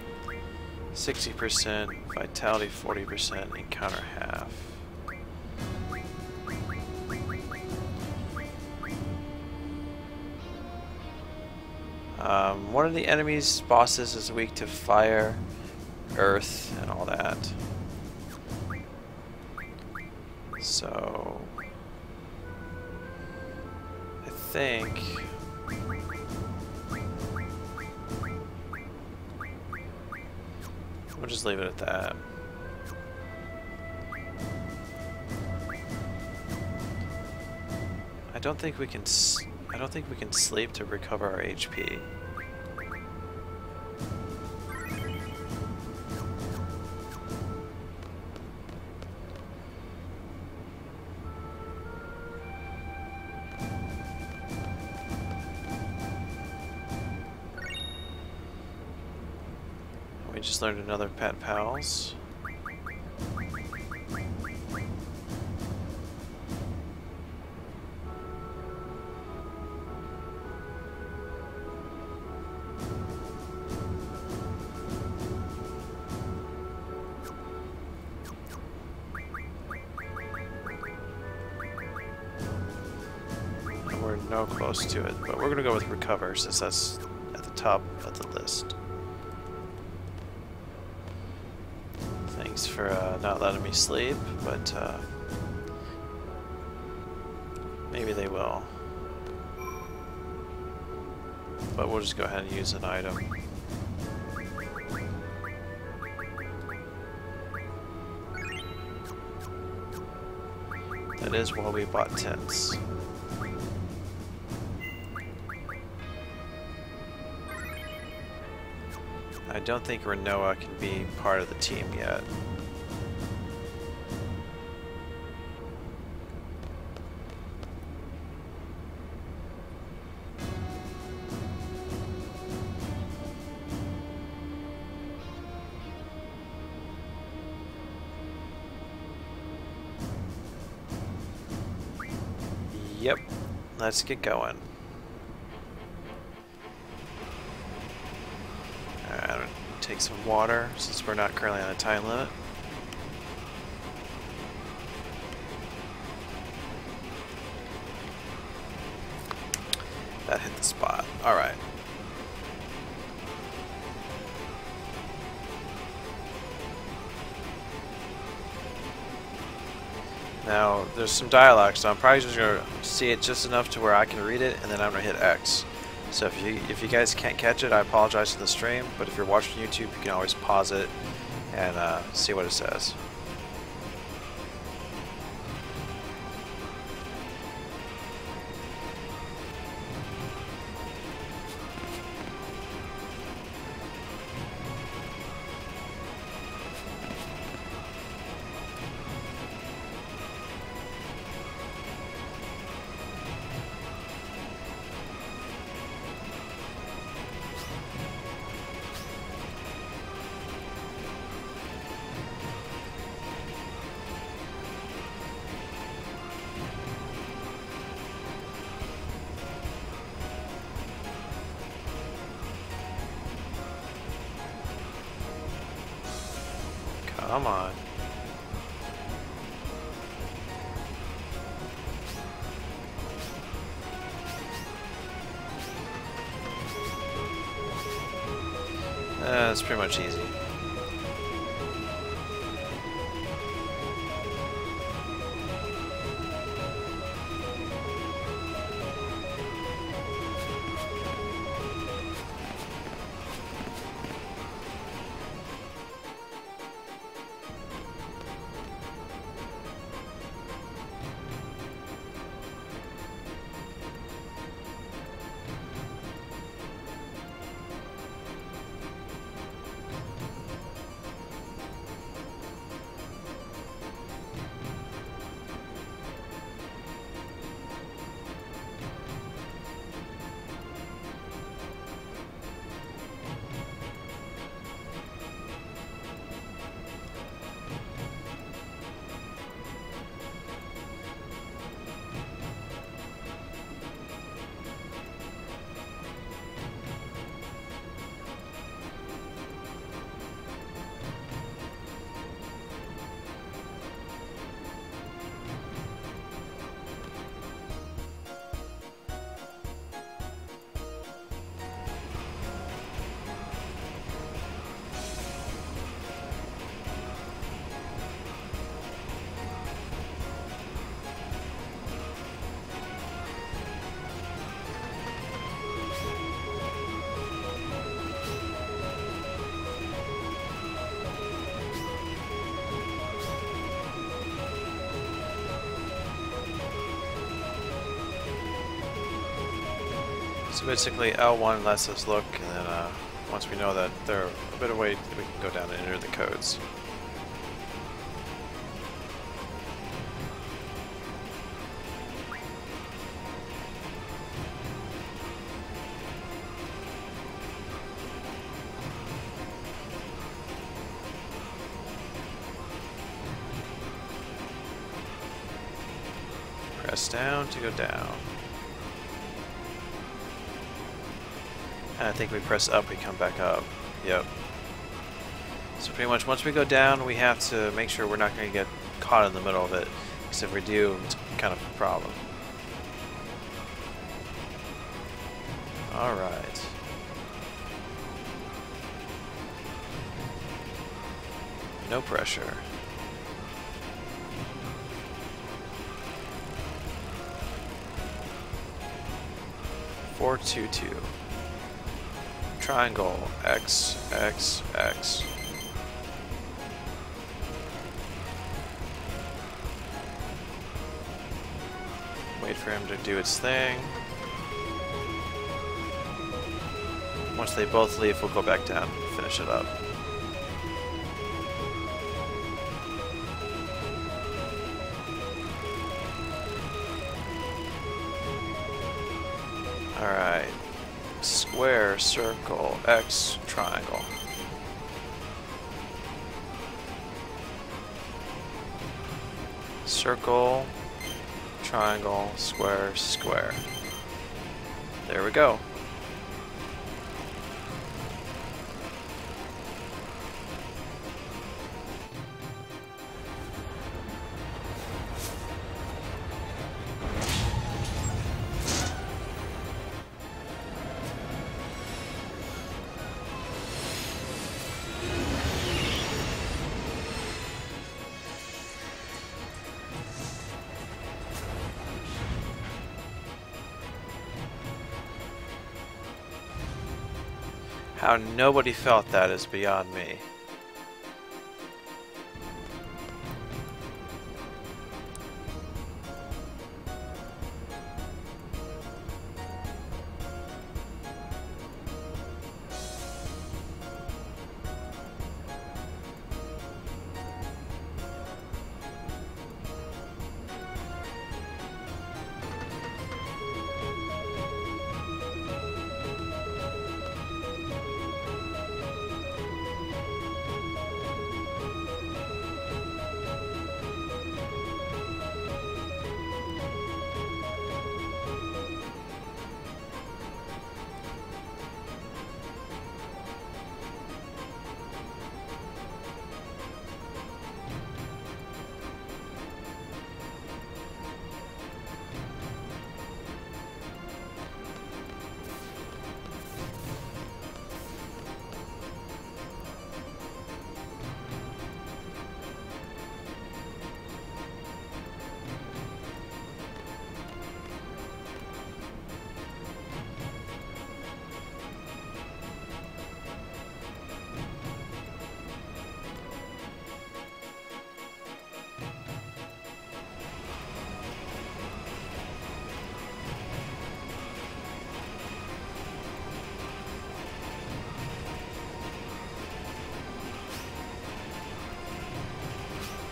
60%, vitality 40%, encounter half. One of the enemy's bosses is weak to fire, earth, and all that. So I think we'll just leave it at that. I don't think we can sleep to recover our HP. We just learned another pet pals. We're no close to it, but we're gonna go with recover since that's at the top of the list. Thanks for not letting me sleep, but maybe they will. But we'll just go ahead and use an item. That is why we bought tents. I don't think Renoa can be part of the team yet. Yep, let's get going. Take some water since we're not currently on a time limit. That hit the spot. Alright. Now, there's some dialogue, so I'm probably just going to see it just enough to where I can read it, and then I'm going to hit X. So if you guys can't catch it, I apologize to the stream, but if you're watching YouTube, you can always pause it and see what it says. Come on. That's pretty much easy. So basically L1 lets us look, and then once we know that they're a bit away, we can go down and enter the codes. Press down to go down. And I think we press up, we come back up. Yep. So pretty much once we go down, we have to make sure we're not going to get caught in the middle of it. Because if we do, it's kind of a problem. Alright. No pressure. Four, two, two. Triangle, X, X, X. Wait for him to do its thing. Once they both leave, we'll go back down and finish it up. Alright. Square, circle, X, triangle. Circle, triangle, square, square. There we go. How nobody felt that is beyond me.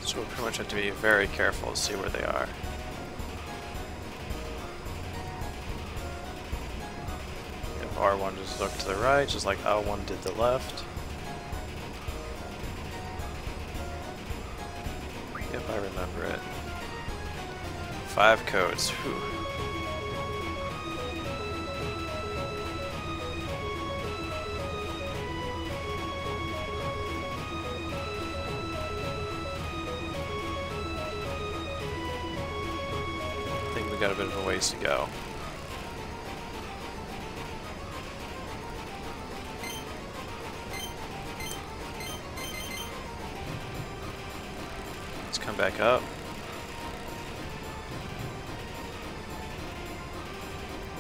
So we pretty much have to be very careful to see where they are. If R1 just look to the right, just like L1 did the left. Yep, I remember it. 5 codes. Whew. Got a bit of a ways to go. Let's come back up.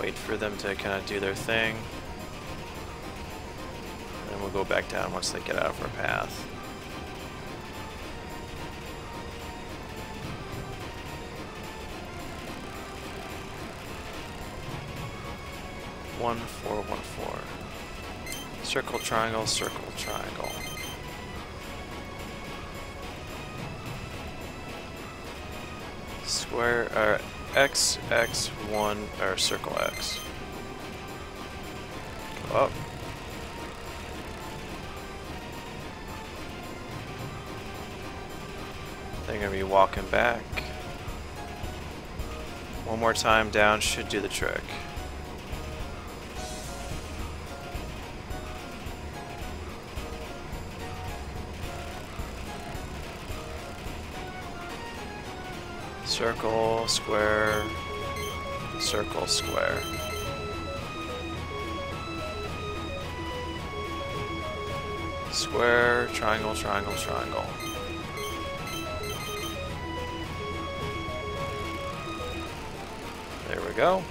Wait for them to kind of do their thing. And then we'll go back down once they get out of our path. 1414. Circle, triangle, circle, triangle. Square, X, X, 1, or circle X. Go up. They're gonna be walking back. One more time down should do the trick. Circle, square, circle, square. Square, triangle, triangle, triangle. There we go.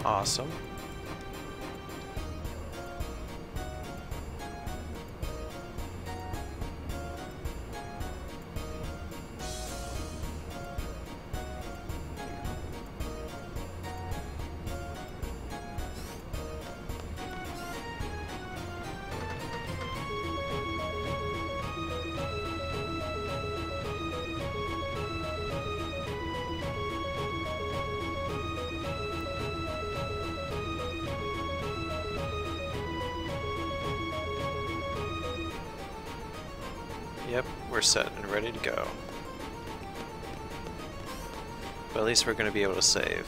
Awesome. Yep, we're set and ready to go. But at least we're going to be able to save.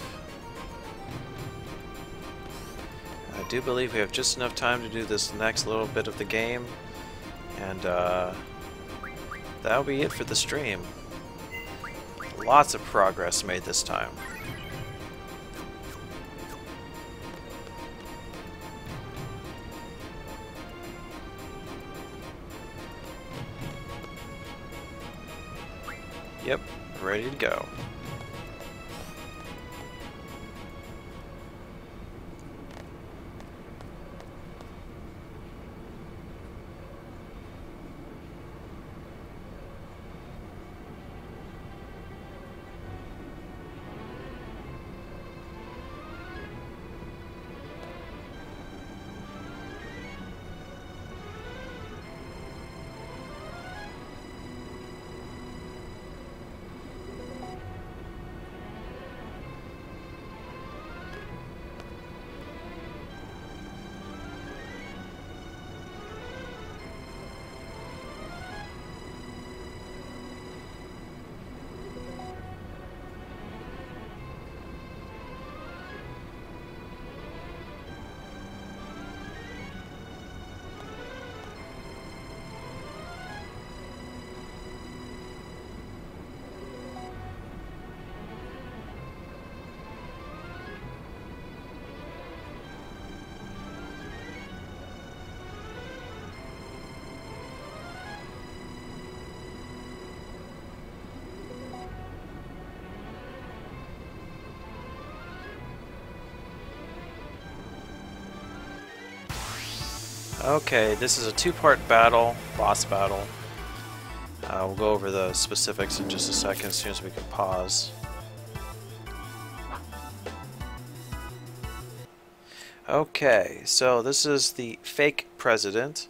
I do believe we have just enough time to do this next little bit of the game. And that'll be it for the stream. Lots of progress made this time. Yep, ready to go. Okay, this is a two-part battle, boss battle. We'll go over the specifics in just a second as soon as we can pause. Okay, so this is the fake president.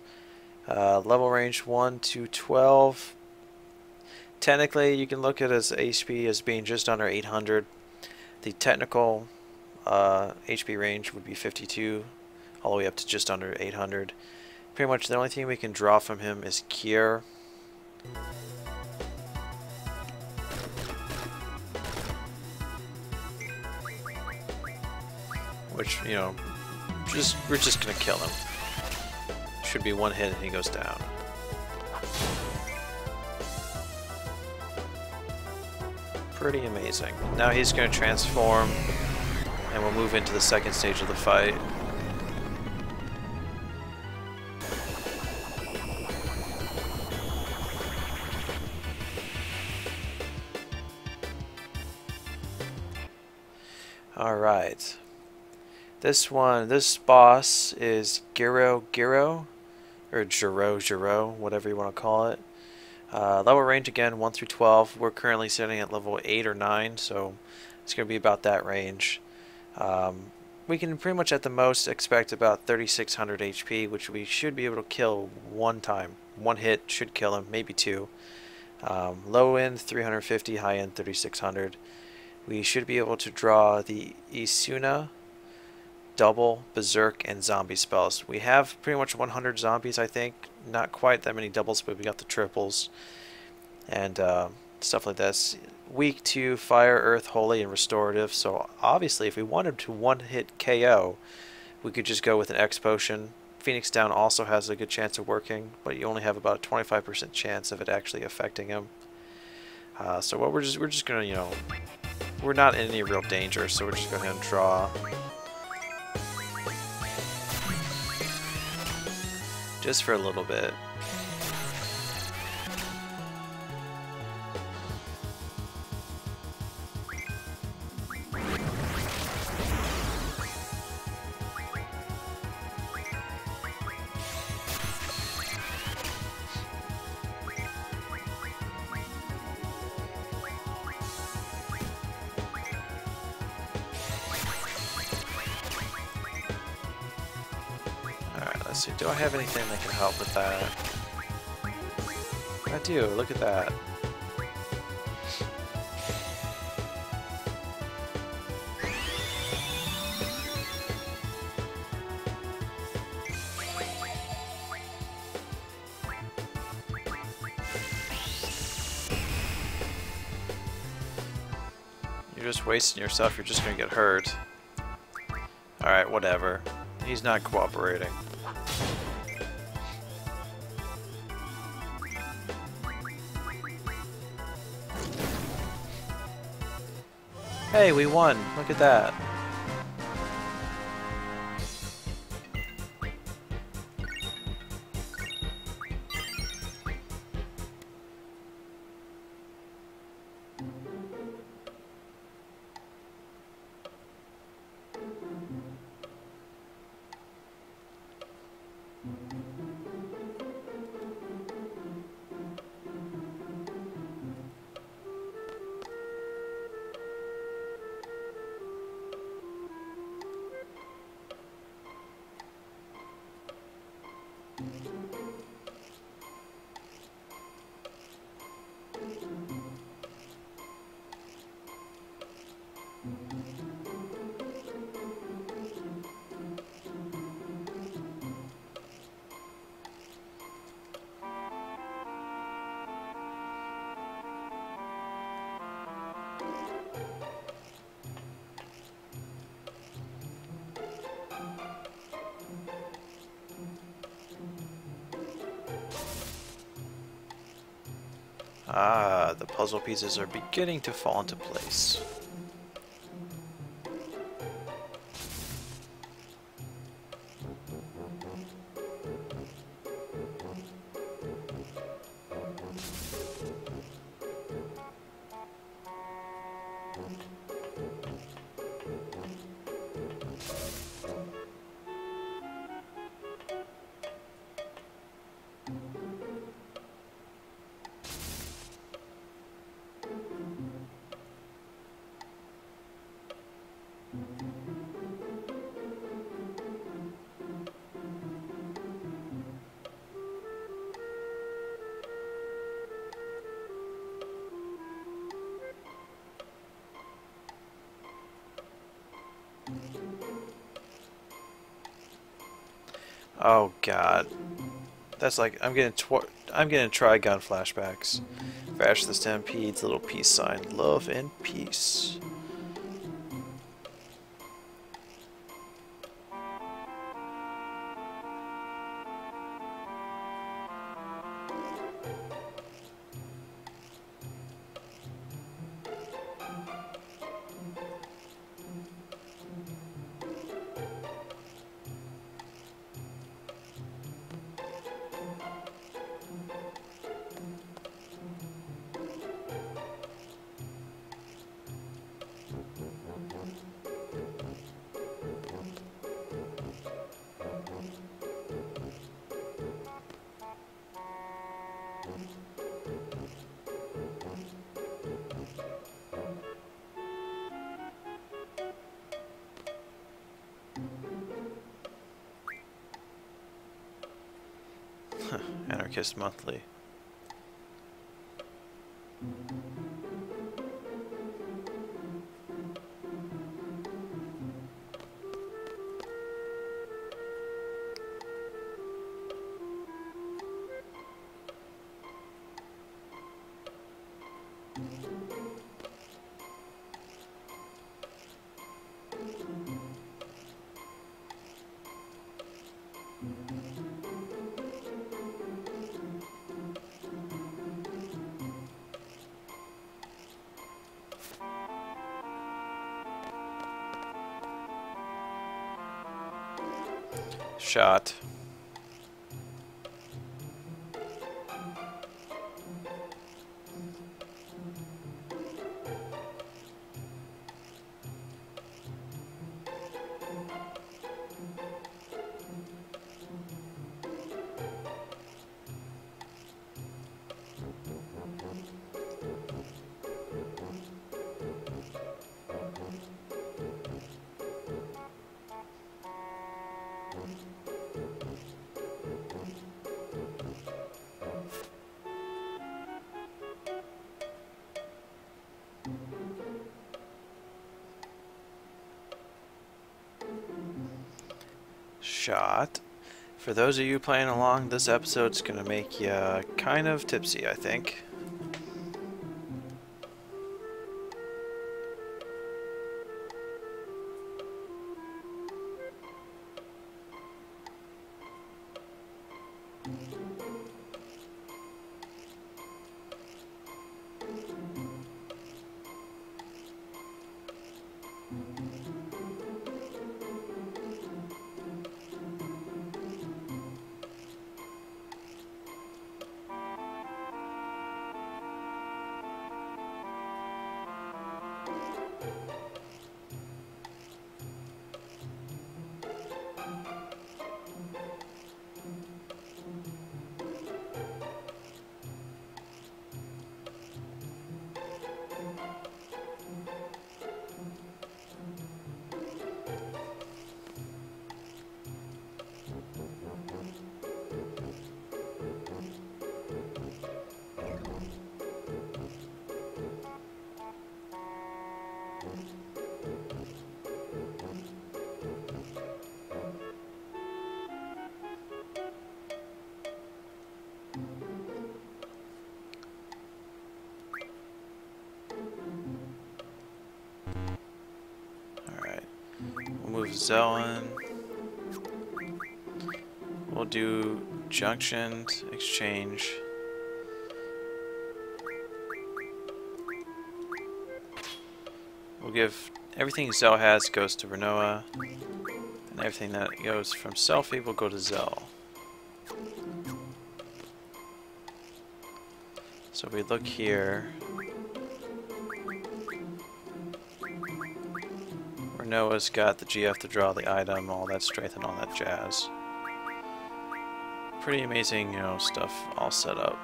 Level range 1 to 12. Technically, you can look at his HP as being just under 800. The technical HP range would be 52, all the way up to just under 800. Pretty much the only thing we can draw from him is Cure. which, you know, we're just gonna kill him. Should be one hit and he goes down. Pretty amazing. Now he's gonna transform, and we'll move into the second stage of the fight. Alright. This boss is Gerogero, or Gerogero, whatever you want to call it. Level range again, 1 through 12. We're currently sitting at level 8 or 9, so it's going to be about that range. We can pretty much at the most expect about 3600 HP, which we should be able to kill one time. One hit should kill him, maybe two. Low end 350, high end 3600. We should be able to draw the Isuna, Double, Berserk, and Zombie spells. We have pretty much 100 zombies, I think. Not quite that many doubles, but we got the triples and stuff like this. Weak to Fire, Earth, Holy, and Restorative. So obviously, if we wanted to one-hit KO, we could just go with an X potion. Phoenix Down also has a good chance of working, but you only have about a 25% chance of it actually affecting him. So what we're just gonna, you know, we're not in any real danger, so we're just going to go ahead and draw. Just for a little bit. Let's see, do I have anything that can help with that? I do, look at that. You're just wasting yourself, you're just gonna get hurt. Alright, whatever. He's not cooperating. Hey, we won! Look at that. Ah, the puzzle pieces are beginning to fall into place. Oh god. That's like I'm getting Trigun flashbacks. Vash the Stampede's little peace sign. Love and peace. Anarchist Monthly. Shot. Shot. For those of you playing along, this episode's gonna make you kind of tipsy, I think. Move Zelen. We'll do junction, exchange. We'll give everything Zell has goes to Renoa, and everything that goes from Selfie will go to Zell. So we look here. Noah's got the GF to draw the item, all that strength and all that jazz. Pretty amazing, you know, stuff all set up.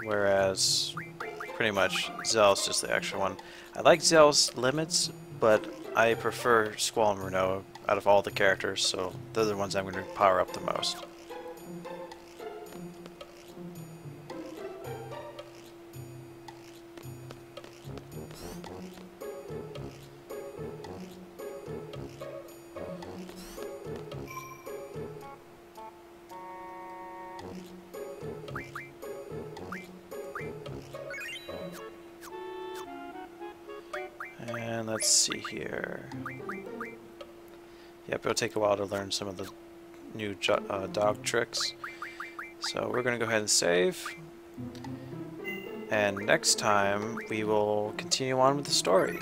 Whereas, pretty much, Zell's just the extra one. I like Zell's limits, but I prefer Squall and Renoa out of all the characters, so they're the ones I'm going to power up the most. And let's see here. Yep, it'll take a while to learn some of the new dog tricks. So we're going to go ahead and save. And next time we will continue on with the story.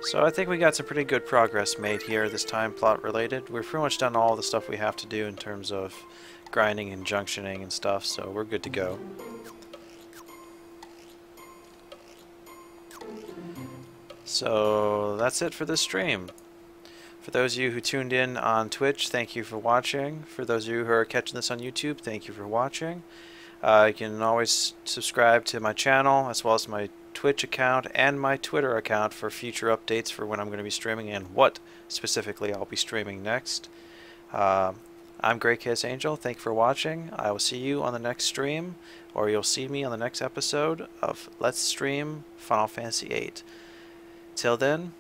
So I think we got some pretty good progress made here this time, plot related. We've pretty much done all the stuff we have to do in terms of grinding and junctioning and stuff, so we're good to go. So that's it for this stream. For those of you who tuned in on Twitch, thank you for watching. For those of you who are catching this on YouTube, thank you for watching. You can always subscribe to my channel as well as my Twitch account and my Twitter account for future updates for when I'm going to be streaming and what specifically I'll be streaming next. I'm grekaosangel. Thank you for watching. I will see you on the next stream, or you'll see me on the next episode of Let's Stream Final Fantasy VIII. Till then,